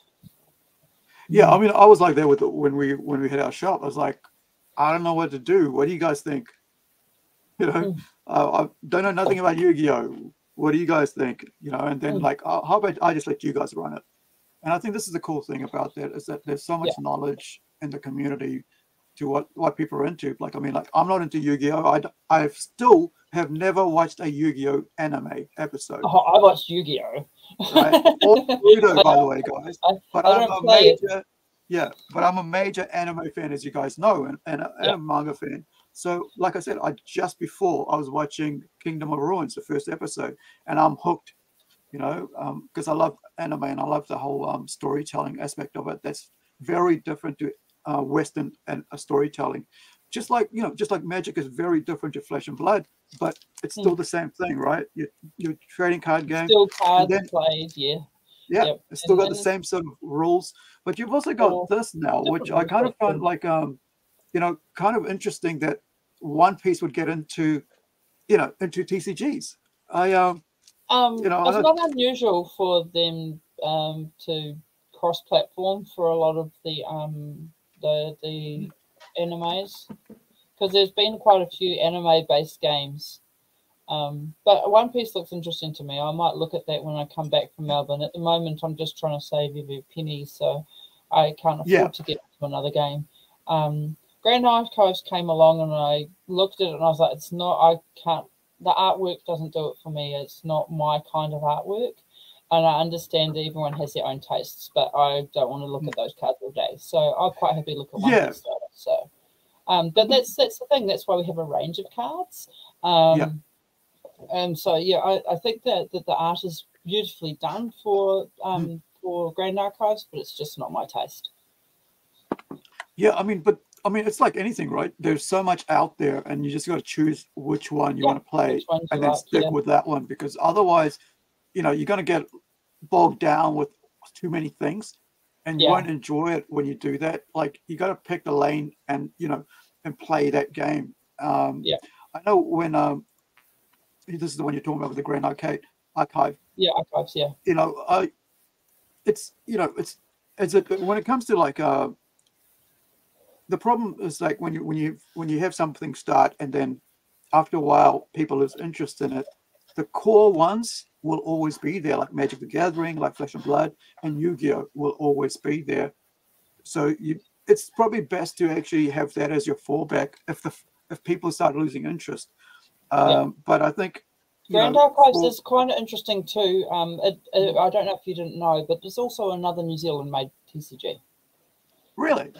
mean, I was like that with when we had our shop. I was like, I don't know what to do. What do you guys think? You know, I don't know nothing about Yu-Gi-Oh. What do you guys think? You know, and then like, how about I just let you guys run it? And I think this is the cool thing about that, is that there's so much knowledge in the community to what people are into. Like, I mean, like, I'm not into Yu-Gi-Oh. I still have never watched a Yu-Gi-Oh anime episode. Oh, I watched Yu-Gi-Oh. Right? Or Ludo, by the way, guys. But I'm a major anime fan, as you guys know, and a manga fan. So, like I said, just before I was watching Kingdom of Ruins, the first episode, and I'm hooked. You know, because I love anime and I love the whole storytelling aspect of it. That's very different to Western and storytelling. Just like Magic is very different to Flesh and Blood, but it's still the same thing, right? You're trading card games. Still cards played, Yeah, Yep. it's still got the And same sort of rules, but you've also got for this now, which different I rules, kind of but find like you know, kind of interesting that One Piece would get into, you know, into TCGs. I you know, I it's don't, not unusual for them to cross-platform for a lot of the animes, because there's been quite a few anime-based games. But One Piece looks interesting to me. I might look at that when I come back from Melbourne. At the moment, I'm just trying to save every penny, so I can't yeah, afford to get into another game. Grand Archives came along, and I looked at it, and I was like, "It's not. I can't. The artwork doesn't do it for me. It's not my kind of artwork." And I understand that everyone has their own tastes, but I don't want to look at those cards all day. So I'll quite happily look at one yeah, Kickstarter. So, but that's the thing. That's why we have a range of cards. yeah. And so, yeah, I think that the art is beautifully done for Grand Archives, but it's just not my taste. Yeah, I mean, but I mean, it's like anything, right? There's so much out there, and you just got to choose which one you Yeah, want to play, which ones you and then like? stick Yeah, with that one, because otherwise, you know, you're going to get bogged down with too many things, and you yeah, won't enjoy it when you do that. Like, you got to pick the lane, and you know, and play that game. yeah, I know when this is the one you're talking about with the Grand Archive. yeah. Archives, yeah, You know, it's, you know, it's a, when it comes to like the problem is like when you have something start, and then after a while people lose interest in it. The core ones will always be there, like Magic the Gathering, like Flesh and Blood, and Yu-Gi-Oh will always be there. So it's probably best to actually have that as your fallback if people start losing interest. yeah. But I think, you Grand know, Archives for is kind of interesting too. I don't know if you didn't know, but there's also another New Zealand-made TCG. really,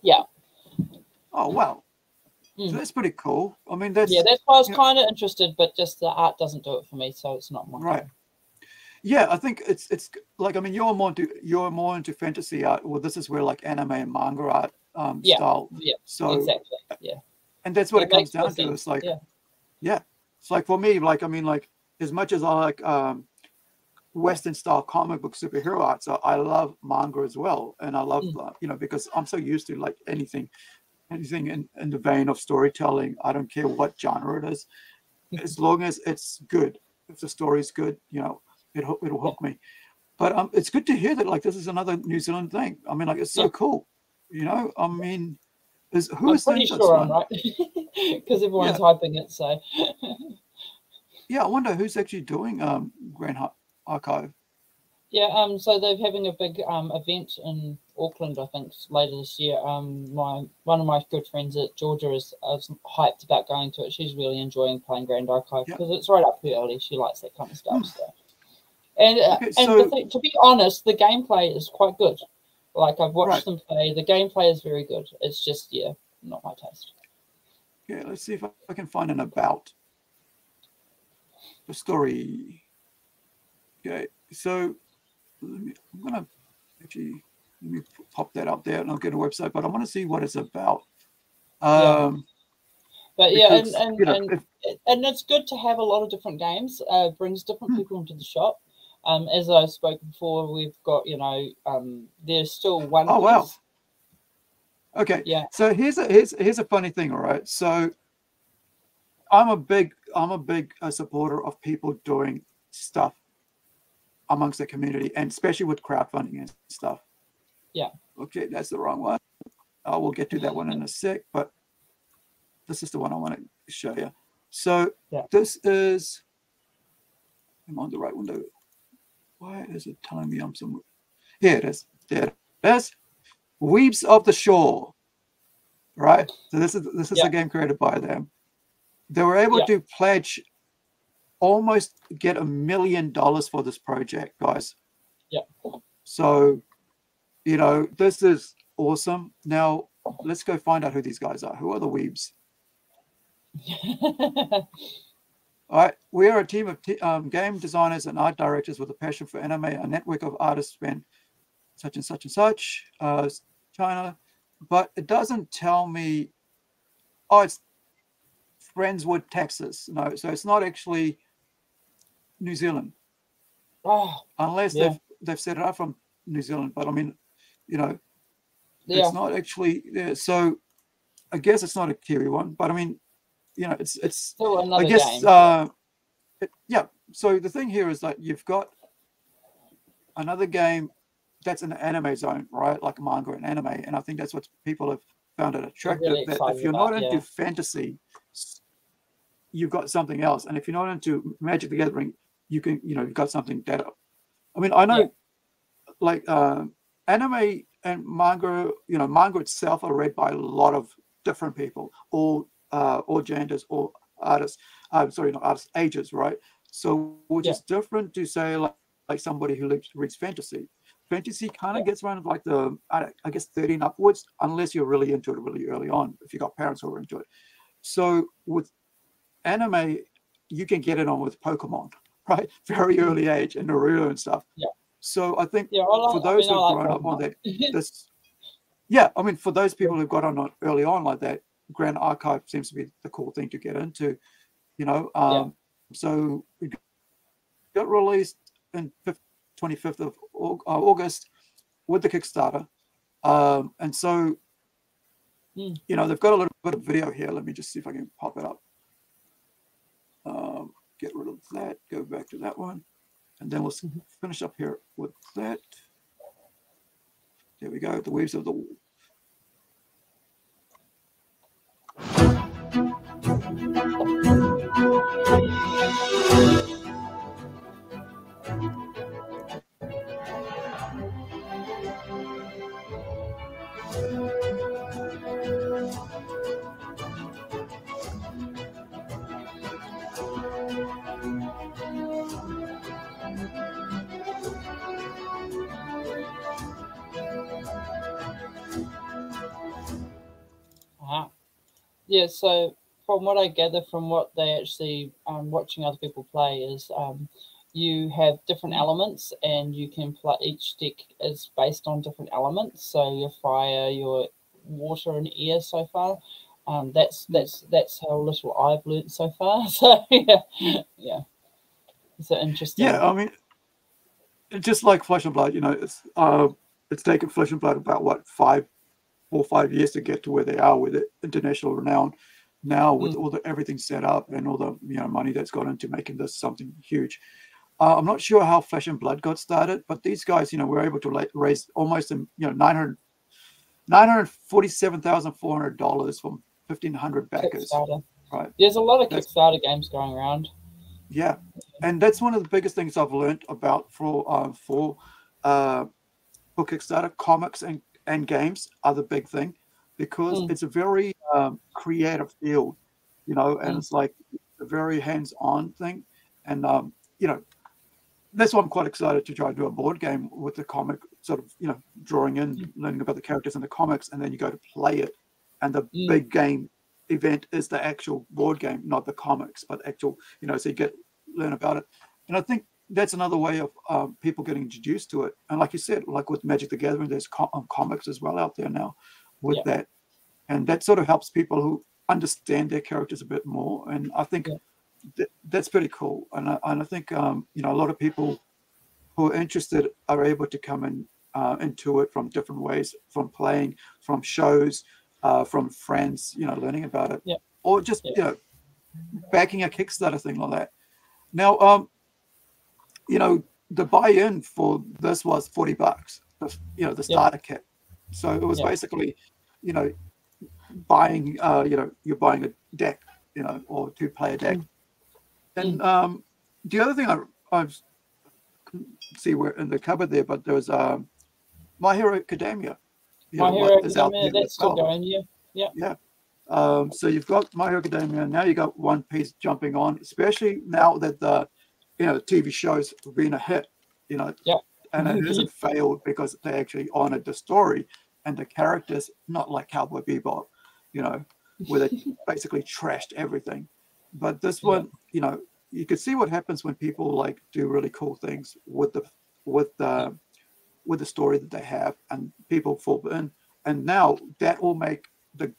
Yeah. oh wow, so Mm. that's pretty cool. I mean, Yeah, that's, that's why I was you know, kind of interested, but just the art doesn't do it for me, so it's not my right. thing. Yeah, I think it's like, I mean, you're more into fantasy art. Well, this is where like anime and manga art Yeah, style. yeah, So, exactly. Yeah, and that's what it it comes makes more down to. sense. It's like, Yeah, yeah, it's like for me, like, I mean, like, as much as I like Western style comic book superhero art, so I love manga as well, and I love mm. you know, because I'm so used to like anything in the vein of storytelling. I don't care what genre it is, as long as it's good. If the story's good, you know, it'll Yeah, hook me. But it's good to hear that like this is another New Zealand thing. I mean, like, it's yeah. so cool. You know, I mean, who I'm is pretty in this sure I'm one? right because everyone's Yeah, hyping it. So, yeah. I wonder who's actually doing Archive. yeah. So they're having a big event in Auckland, I think, later this year. One of my good friends at Georgia is hyped about going to it. She's really enjoying playing Grand Archive Yeah. because it's right up her alley. She likes that kind of stuff. Hmm. So. And Okay. and the So thing, to be honest, the gameplay is quite good. Like I've watched right. them play. The gameplay is very good. It's just not my taste. Yeah. Let's see if I can find an about the story. Okay. So I'm gonna actually let me pop that up there, and I'll get a website. But I want to see what it's about. Yeah, Um, but yeah, because you know, if, and it's good to have a lot of different games. Brings different hmm, people into the shop. As I spoke before, we've got there's still One oh wow. Piece. Okay. Yeah, So here's a funny thing. All right. So I'm a big supporter of people doing stuff amongst the community, and especially with crowdfunding and stuff. yeah, Okay, that's the wrong one. I will get to that one in a sec, but this is the one I want to show you. So yeah, this is, I'm on the right window. Why is it telling me I'm somewhere? Here it is. There it is. Weebs of the Shore. Right. So this is yeah, a game created by them. They were able yeah, to pledge almost get $1 million for this project, guys. yeah. So, you know, this is awesome. Now, let's go find out who these guys are. Who are the Weebs? All right. We are a team of game designers and art directors with a passion for anime. A network of artists span such and such and such, China. But it doesn't tell me, oh, it's Friendswood, Texas. No, so it's not actually New Zealand. Oh, Unless yeah. they've set it up from New Zealand, but I mean, you know, Yeah. it's not actually there. So I guess it's not a Kiwi one, but I mean, you know, it's Still another I guess game. yeah. So the thing here is that you've got another game that's in the anime zone, right? Like manga and anime, and I think that's what people have found it attractive. Really That if excited you're about, not into fantasy, you've got something else, and if you're not into Magic the Gathering, you can, you know, you've got something that. I mean, I know, like anime and manga, you know, manga itself are read by a lot of different people, all genders, all artists. Sorry, not artists, ages, right? So, which is different to say like somebody who reads fantasy. Fantasy kind of gets around like the I guess 13 upwards, unless you're really into it really early on. If you got parents who are into it. So with anime, you can get it on with Pokemon, right? Very early age and Naruto and stuff. Yeah. So I think for those who've grown up on that, I mean, for those people who've got on early on like that, Grand Archive seems to be the cool thing to get into, you know. So it got released in 25th of August with the Kickstarter. And so, you know, they've got a little bit of video here. Let me just see if I can pop it up. Get rid of that, go back to that one. And then we'll finish up here with that. There we go, the Waves of the Wall. Yeah, so from what I gather from what they actually watching other people play is you have different elements and you can play, each deck is based on different elements. So your fire, your water and air so far. That's how little I've learned so far. So yeah. It's interesting. Yeah, I mean, just like Flesh and Blood, you know, it's taken Flesh and Blood about what 4 or 5 years to get to where they are with it, international renown. Now with all the everything set up and all the, you know, money that's gone into making this something huge. I'm not sure how Flesh and Blood got started, but these guys, you know, were able to raise almost, you know, $947,400 from 1,500 backers. Kickstarter. Right. There's a lot of Kickstarter games going around. Yeah, and that's one of the biggest things I've learned about for Kickstarter. Comics and games are the big thing because it's a very creative field, you know, and it's like a very hands-on thing, and you know, that's why I'm quite excited to try to do a board game with the comic, sort of, you know, drawing in, learning about the characters in the comics, and then you go to play it, and the big game event is the actual board game, not the comics, but actual, you know, so you learn about it. And I think that's another way of people getting introduced to it. And like you said, like with Magic the Gathering, there's comics as well out there now with that, and that sort of helps people who understand their characters a bit more. And I think that's pretty cool. And I think you know, a lot of people who are interested are able to come in into it from different ways, from playing, from shows, from friends, you know, learning about it, or just you know, backing a Kickstarter thing like that. Now, you know, the buy-in for this was $40, you know, the starter kit. So it was basically, you know, buying, you know, you're buying a deck, you know, or two-player deck. And the other thing I see where in the cupboard there, but there was My Hero Academia. My Hero Academia, that's still going, yeah. So you've got My Hero Academia, now you got One Piece jumping on, especially now that the, you know, the TV shows have been a hit, you know, and it hasn't failed because they actually honored the story and the characters, not like Cowboy Bebop, you know, where they basically trashed everything. But this one, you know, you could see what happens when people like do really cool things with the story that they have, and people fall in. And now that will make the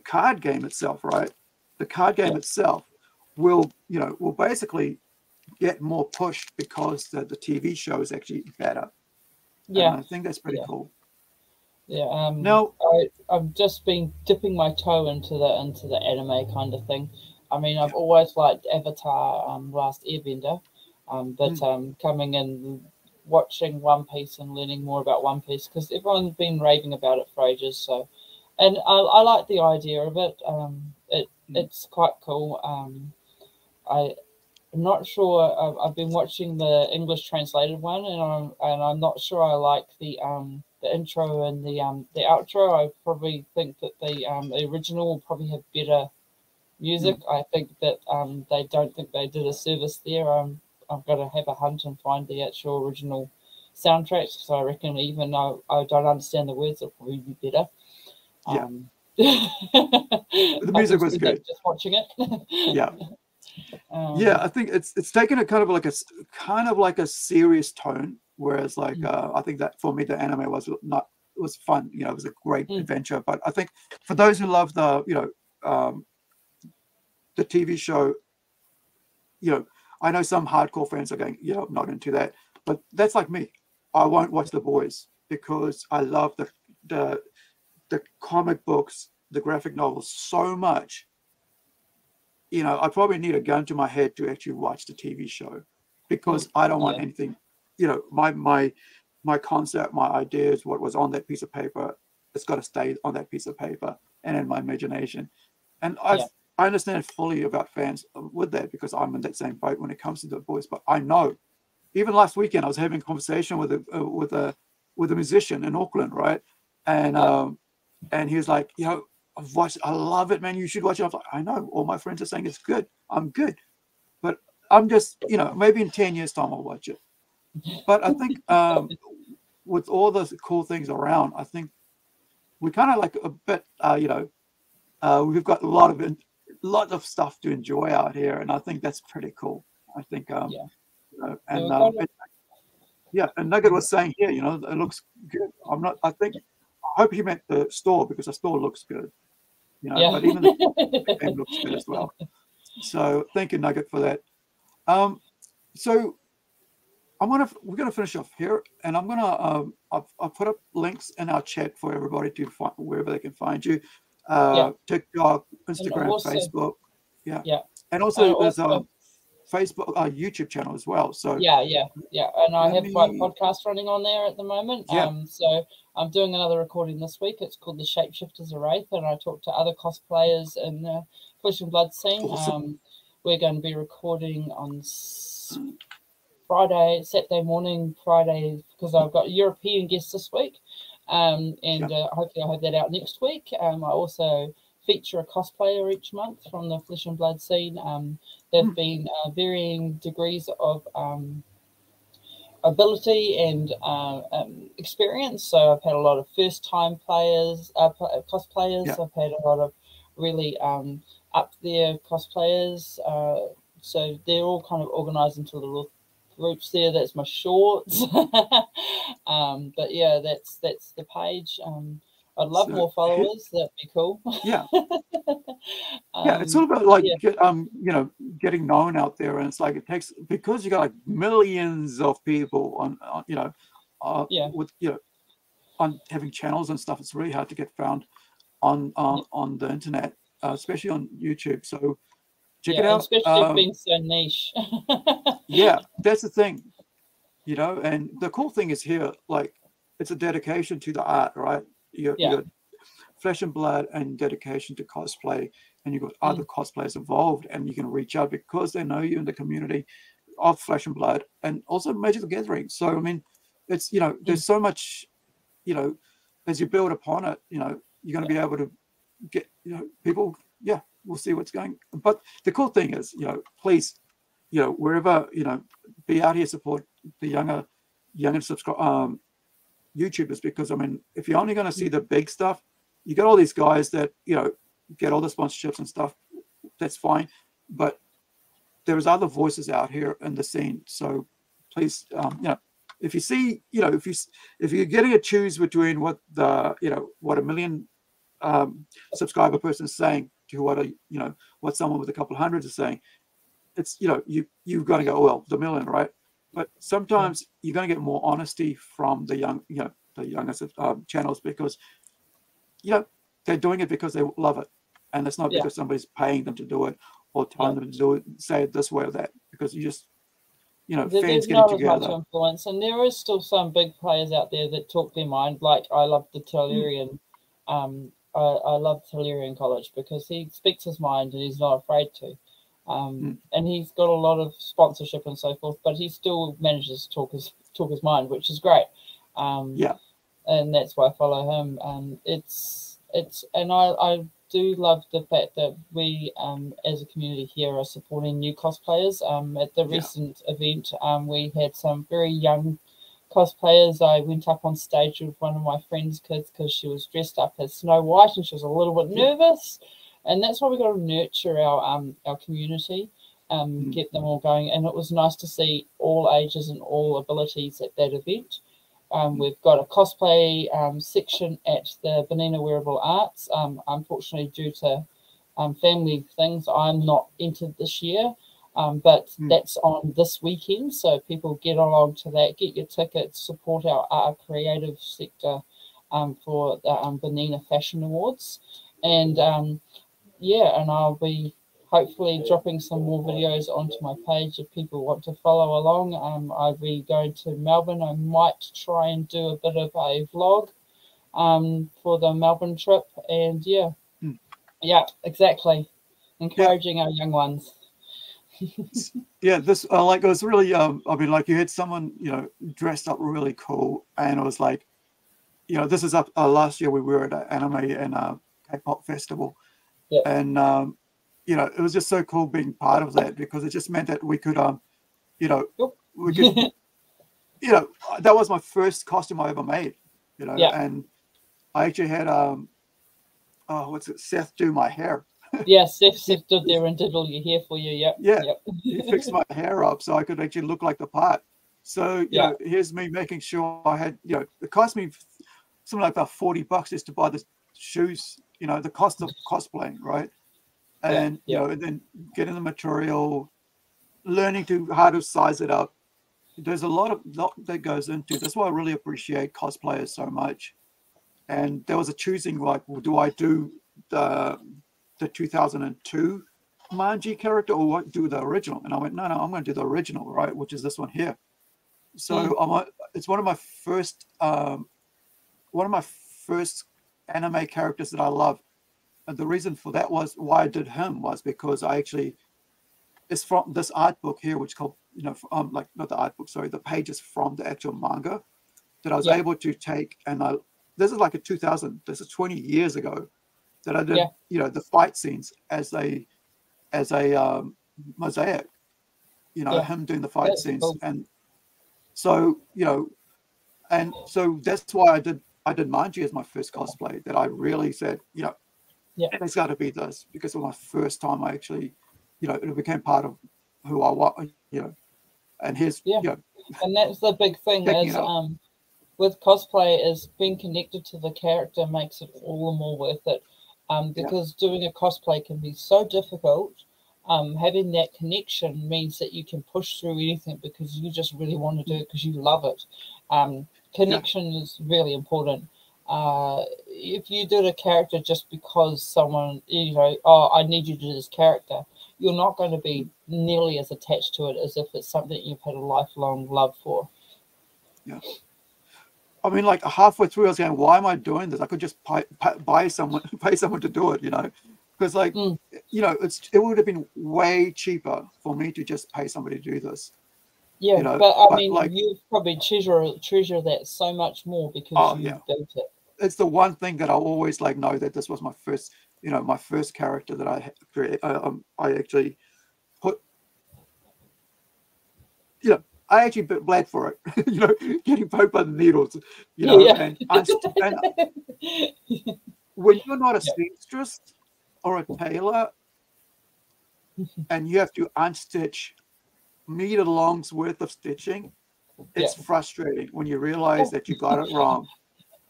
card game itself, right? The card game itself will, you know, will basically get more pushed because the TV show is actually better. Yeah, and I think that's pretty cool. Yeah. Now, I've just been dipping my toe into the anime kind of thing. I mean, I've always liked Avatar, Last Airbender, but coming in, watching One Piece and learning more about One Piece, because everyone's been raving about it for ages. So, and I like the idea of it. It's quite cool. I'm not sure. I've been watching the English translated one, and I'm not sure I like the intro and the outro. I probably think that the original will probably have better music. I think that they don't think they did a service there. I've got to have a hunt and find the actual original soundtrack. So I reckon even though I don't understand the words, it'll probably be better. Yeah. The music was good. Just watching it. Yeah. Yeah, I think it's taken a kind of like a serious tone, whereas like I think that for me the anime was fun. You know, it was a great adventure. But I think for those who love the the TV show, you know, I know some hardcore fans are going, I'm not into that. But that's like me. I won't watch The Boys because I love the comic books, the graphic novels so much. You know, I probably need a gun to my head to actually watch the TV show because I don't want anything, you know, my concept, my ideas, what was on that piece of paper, it's got to stay on that piece of paper and in my imagination. And I understand fully about fans with that because I'm in that same boat when it comes to The Boys. But I know, even last weekend, I was having a conversation with a musician in Auckland, right? And he was like, I've watched, I love it, man. You should watch it. I was like, I know. All my friends are saying it's good. I'm good. But I'm just, maybe in 10 years' time I'll watch it. But I think with all those cool things around, I think we kind of like a bit, we've got a lot of stuff to enjoy out here. And I think that's pretty cool. I think, and Nugget was saying here, it looks good. I hope he meant the store because the store looks good. But even the game looks good as well. So thank you, Nugget, for that. So we're gonna finish off here, and I'm gonna I'll put up links in our chat for everybody to find wherever they can find you. TikTok, Instagram, also, Facebook, and also there's a Facebook, YouTube channel as well. So and I have my podcast running on there at the moment. So I'm doing another recording this week. It's called The Shapeshifters of Wraith, and I talk to other cosplayers in the Flesh and Blood scene. Awesome. We're going to be recording on Saturday morning, because I've got European guests this week, and hopefully I'll have that out next week. I also feature a cosplayer each month from the Flesh and Blood scene. They've been varying degrees of ability and experience. So I've had a lot of first-time players, cosplayers. I've had a lot of really up there cosplayers. So they're all kind of organised into little groups there. That's my shorts. But yeah, that's the page. I'd love more followers. That'd be cool. Yeah. It's all about like getting known out there, and it's like it takes, because you got like millions of people on on having channels and stuff. It's really hard to get found on the internet, especially on YouTube. So check it out. Especially being so niche. That's the thing, and the cool thing is here, like, it's a dedication to the art, right? You got Flesh and Blood and dedication to cosplay, and you've got other cosplayers involved, and you can reach out because they know you in the community of Flesh and Blood, and also Magic the Gathering. So I mean, it's there's so much, as you build upon it, you're going to be able to get people. We'll see what's going. But the cool thing is, please, wherever, be out here, support the younger YouTubers, because I mean, if you're only going to see the big stuff, you got all these guys that get all the sponsorships and stuff. That's fine, but there's other voices out here in the scene. So please, if you see, if you're getting to choose between what the what a million subscriber person is saying to what what someone with a couple hundreds is saying, it's, you know, you're going to go, well, the million, right? But sometimes you're going to get more honesty from the young, you know, the youngest channels, because, you know, they're doing it because they love it, and it's not because somebody's paying them to do it or telling them to do it, say it this way or that, because you just, you know, fans There's getting not as much together. influence, and there is still some big players out there that talk their mind. Like I love the Tellurian. I love Tellurian College because he speaks his mind and he's not afraid to. And he's got a lot of sponsorship and so forth, but he still manages to talk his mind, which is great. And that's why I follow him. And I do love the fact that we, as a community here, are supporting new cosplayers. At the recent event, we had some very young cosplayers. I went up on stage with one of my friend's kids because she was dressed up as Snow White and she was a little bit nervous. And that's why we got to nurture our community, get them all going. And it was nice to see all ages and all abilities at that event. We've got a cosplay section at the Benina Wearable Arts. Unfortunately, due to family things, I'm not entered this year, but that's on this weekend. So people get along to that, get your tickets, support our creative sector for the Benina Fashion Awards. And and I'll be hopefully dropping some more videos onto my page if people want to follow along. I'll be going to Melbourne. I might try and do a bit of a vlog for the Melbourne trip. And exactly. Encouraging our young ones. This like, it was really I mean, like, you had someone, you know, dressed up really cool, and it was like, you know, this is up last year we were at an anime and K-pop festival. And you know, it was just so cool being part of that, because it just meant that we could you know, we could you know, that was my first costume I ever made, you know. And I actually had what's it, Seth do my hair. Seth stood there and did all your hair for you. He fixed my hair up so I could actually look like the part. So you know, here's me making sure I had, you know, it cost me something like about $40 just to buy the shoes, you know, the cost of cosplaying, right? And you know, and then getting the material, learning how to size it up. There's a lot that goes into. That's why I really appreciate cosplayers so much. And there was a choosing, like, well, do I do the 2002 Manji character or what, do the original? And I went, no, I'm going to do the original, right? Which is this one here. So it's one of my first anime characters that I love. And the reason for that was why I did him was because I actually, it's from this art book here, which is called, you know, like, not the art book, sorry, the pages from the actual manga that I was able to take. And this is like this is 20 years ago that I did, you know, the fight scenes as a mosaic, you know, him doing the fight scenes. Cool. And so, you know, and so that's why I did Manji as my first cosplay, that I really said, you know, it's got to be this, because it was my first time I actually, you know, it became part of who I was, you know. And here's, you know, and that's the big thing is with cosplay, is being connected to the character makes it all the more worth it, because doing a cosplay can be so difficult. Having that connection means that you can push through anything because you just really want to do it because you love it. Connection is really important. If you did a character just because someone, you know, I need you to do this character, you're not going to be nearly as attached to it as if it's something you've had a lifelong love for. I mean, like, halfway through I was going, why am I doing this? I could just pay someone to do it, you know, because, like, you know, it would have been way cheaper for me to just pay somebody to do this. You know, but I mean, like, you probably treasure that so much more because you built it. It's the one thing that I always, like, know that this was my first, you know, my first character that I created. I actually put, you know, I actually bled for it, you know, getting poked by the needles, you know, and when you're not a seamstress or a tailor and you have to unstitch meter long's worth of stitching, it's frustrating when you realize that you got it wrong.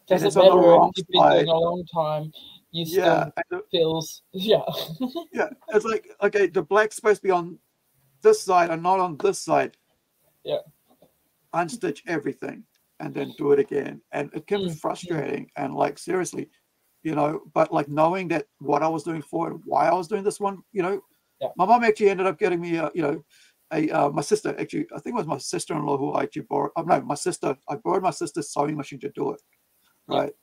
And it's on the wrong side. You've been doing a long time. You still feels, it's like, okay, the black's supposed to be on this side and not on this side. Yeah. Unstitch everything and then do it again. And it can be frustrating. And like, seriously, you know, but like knowing that what I was doing for it, why I was doing this one, you know, my mom actually ended up getting me, you know, my sister, actually, I think it was my sister-in-law who I actually borrowed, no, my sister, I borrowed my sister's sewing machine to do it, right?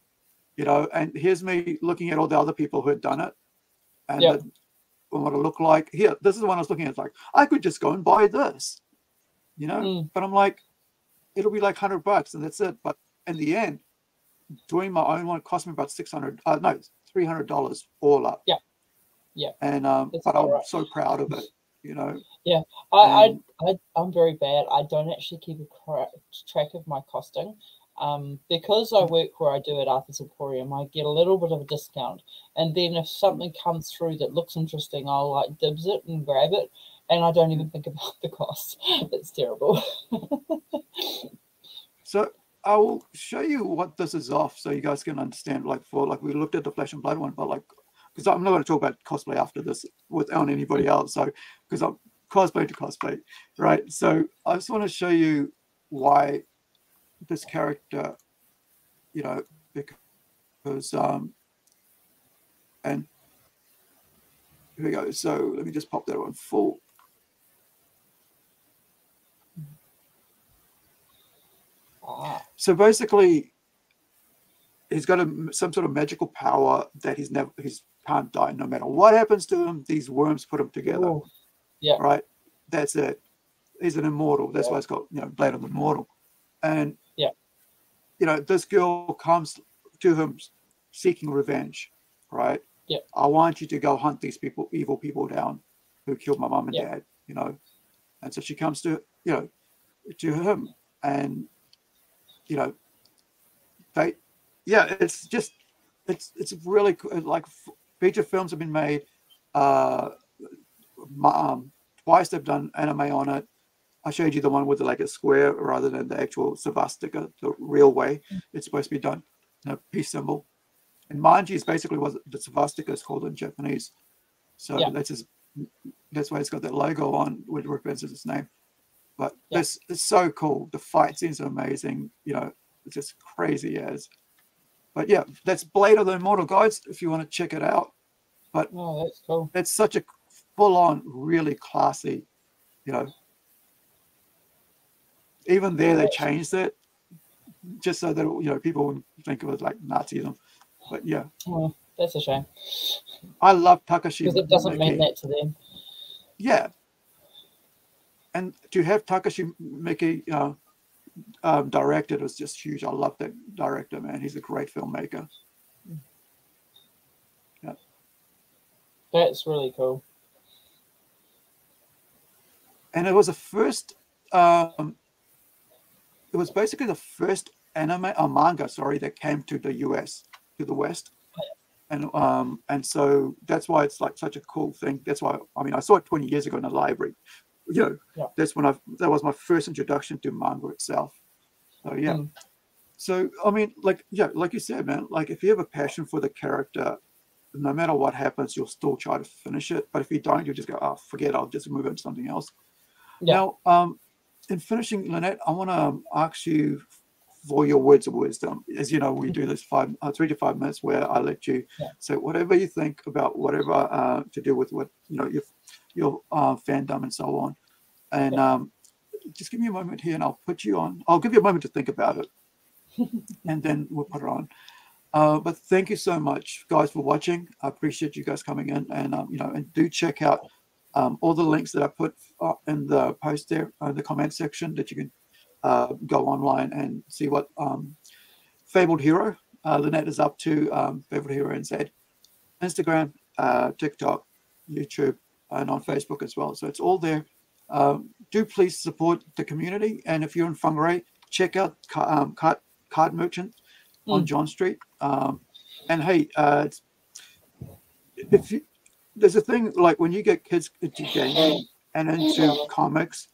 You know, and here's me looking at all the other people who had done it and what it looked like. Here, this is the one I was looking at, like, I could just go and buy this, you know, but I'm like, it'll be like $100 and that's it. But in the end, doing my own one cost me about $300 all up. And but I'm so proud of it, you know. I'm very bad. I don't actually keep a track of my costing. Because I work where I do at Arthur's Emporium, I get a little bit of a discount, and then if something comes through that looks interesting, I'll like dibs it and grab it, and I don't even think about the cost. It's terrible. So I will show you what this is off so you guys can understand. Like, for like, we looked at the Flesh and Blood one, but like, because I'm not going to talk about cosplay after this on anybody else, so because I'm cosplay to cosplay, right? So I just want to show you why this character, you know, because and here we go. So let me just pop that on full. So basically, he's got some sort of magical power that he can't die no matter what happens to him. These worms put him together. Ooh. Yeah. Right. That's it. He's an immortal. That's why it's called, you know, Blade of the Immortal. And you know, this girl comes to him seeking revenge. Right. Yeah. I want you to go hunt these people, evil people down who killed my mom and dad. You know, and so she comes to, you know, to him, and you know, it's just, it's really like feature films have been made. Twice they've done anime on it. I showed you the one with like a square rather than the actual swastika, the real way it's supposed to be done, you know, peace symbol. And manji is basically what the swastika is called in Japanese. So that's why it's got that logo on, which represents its name. But this is so cool. The fight scenes are amazing. You know, it's just crazy as. But yeah, that's Blade of the Immortal, guys, if you want to check it out. But that's cool. It's such a full-on, really classy, you know. Even there, they changed it just so that, you know, people wouldn't think of it like Nazism. But yeah. Oh, that's a shame. I love Takashi. Because it doesn't mean that to them. Yeah. And to have Takashi Miike directed was just huge. I love that director, man. He's a great filmmaker. Yeah. That's really cool. And it was the first, it was basically the first manga, sorry, that came to the US, to the West. And so that's why it's like such a cool thing. That's why, I mean, I saw it 20 years ago in the library. You know, that's when that was my first introduction to manga itself. So yeah. So I mean, like you said, man, like if you have a passion for the character, no matter what happens, you'll still try to finish it. But if you don't, you just go, oh, forget, I'll just move on to something else. Now, in finishing, Lynette, I want to ask you for your words of wisdom. As you know, we do this 3 to 5 minutes where I let you say whatever you think about whatever to do with what, you know, your fandom and so on. And just give me a moment here and I'll put you on. I'll give you a moment to think about it and then we'll put it on. But thank you so much, guys, for watching. I appreciate you guys coming in, and you know, and do check out all the links that I put in the post there, in the comment section, that you can go online and see what Fabled Hero Lynette is up to. Fabled Hero NZ, Instagram, TikTok, YouTube, and on Facebook as well. So it's all there. Do please support the community, and if you're in Whangarei, check out Card Merchant on John Street. And hey, there's a thing, like when you get kids into gaming and into comics,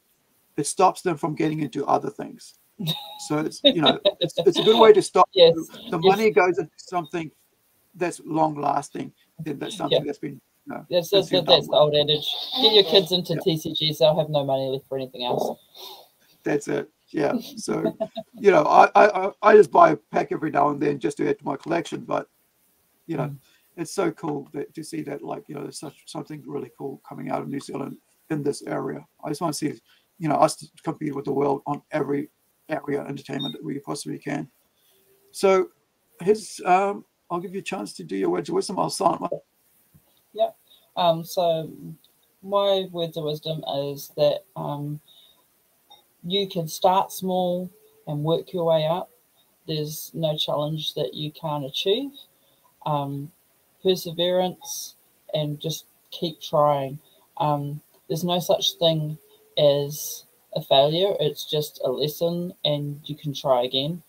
it stops them from getting into other things. So it's, you know, it's a good way to stop. The money goes into something that's long lasting, then that's something that's been No, that's the old adage. Get your kids into TCGs; they'll have no money left for anything else. That's it. Yeah. So, you know, I just buy a pack every now and then just to add to my collection. But, you know, it's so cool to see that, like, you know, there's something really cool coming out of New Zealand in this area. I just want to see, you know, us to compete with the world on every area of entertainment that we possibly can. So, here's I'll give you a chance to do your words of wisdom. I'll start. Yeah. So my words of wisdom is that you can start small and work your way up. There's no challenge that you can't achieve. Perseverance and just keep trying. There's no such thing as a failure. It's just a lesson and you can try again.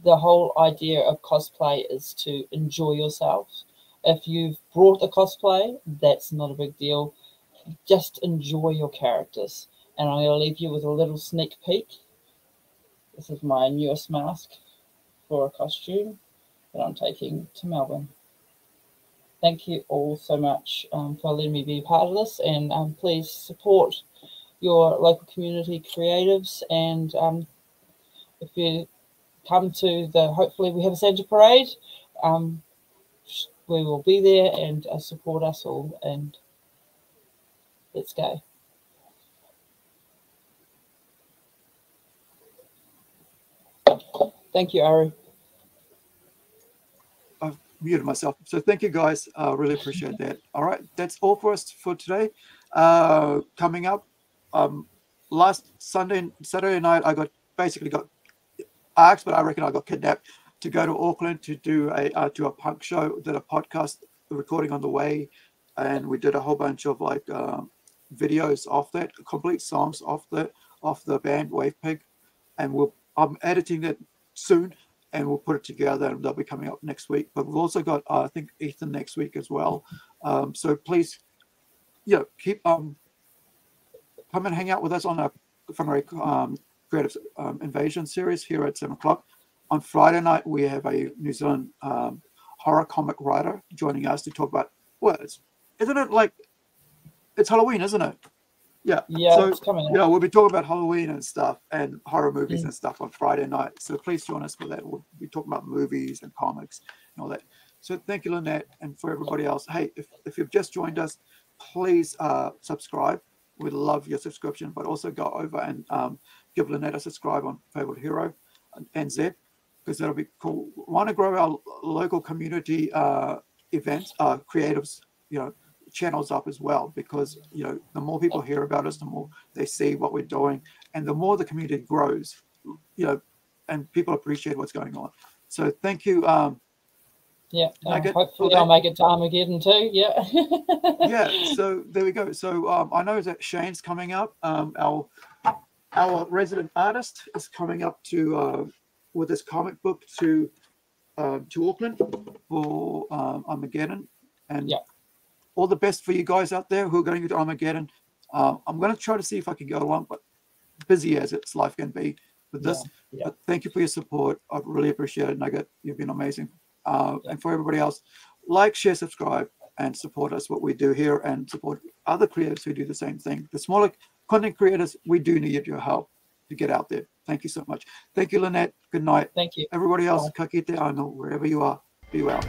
The whole idea of cosplay is to enjoy yourself. If you've brought a cosplay, that's not a big deal. Just enjoy your characters. And I'm going to leave you with a little sneak peek. This is my newest mask for a costume that I'm taking to Melbourne. Thank you all so much for letting me be a part of this. And please support your local community creatives. And if you come to hopefully we have a Santa Parade, we will be there and support us all. And let's go. Thank you, Ari. I've muted myself. So thank you, guys. Really appreciate that. All right, that's all for us for today. Coming up, last Saturday night, I basically got asked, but I reckon I got kidnapped to go to Auckland to do a punk show. Did a podcast recording on the way, and we did a whole bunch of like videos off that, complete songs off the band Wavepig, and I'm editing that soon, and we'll put it together, and they'll be coming up next week. But we've also got I think Ethan next week as well. So please, keep come and hang out with us on our Whangarei Creative Invasion series here at 7 o'clock. On Friday night, we have a New Zealand horror comic writer joining us to talk about isn't it like it's Halloween, isn't it? Yeah. So, it's coming up. We'll be talking about Halloween and stuff and horror movies and stuff on Friday night. So please join us for that. We'll be talking about movies and comics and all that. So thank you, Lynette, and for everybody else. Hey, if you've just joined us, please subscribe. We'd love your subscription, but also go over and give Lynette a subscribe on Favorite Hero and Z, because that'll be cool. We want to grow our local community events, creatives, channels up as well, because the more people hear about us, the more they see what we're doing, and the more the community grows, and people appreciate what's going on. So thank you. Hopefully I'll make it to Armageddon too. Yeah. So there we go. So I know that Shane's coming up. Our resident artist is coming up to with his comic book to Auckland for Armageddon, and all the best for you guys out there who are going to Armageddon. I'm going to try to see if I can go along, but busy as it's life can be with this. But thank you for your support. I really appreciate it, Nugget. You've been amazing. And for everybody else, like, share, subscribe, and support us, what we do here, and support other creators who do the same thing. The smaller content creators, we do need your help to get out there. Thank you so much. Thank you, Lynette. Good night. Thank you. Everybody else, ka kite ano, wherever you are, be well.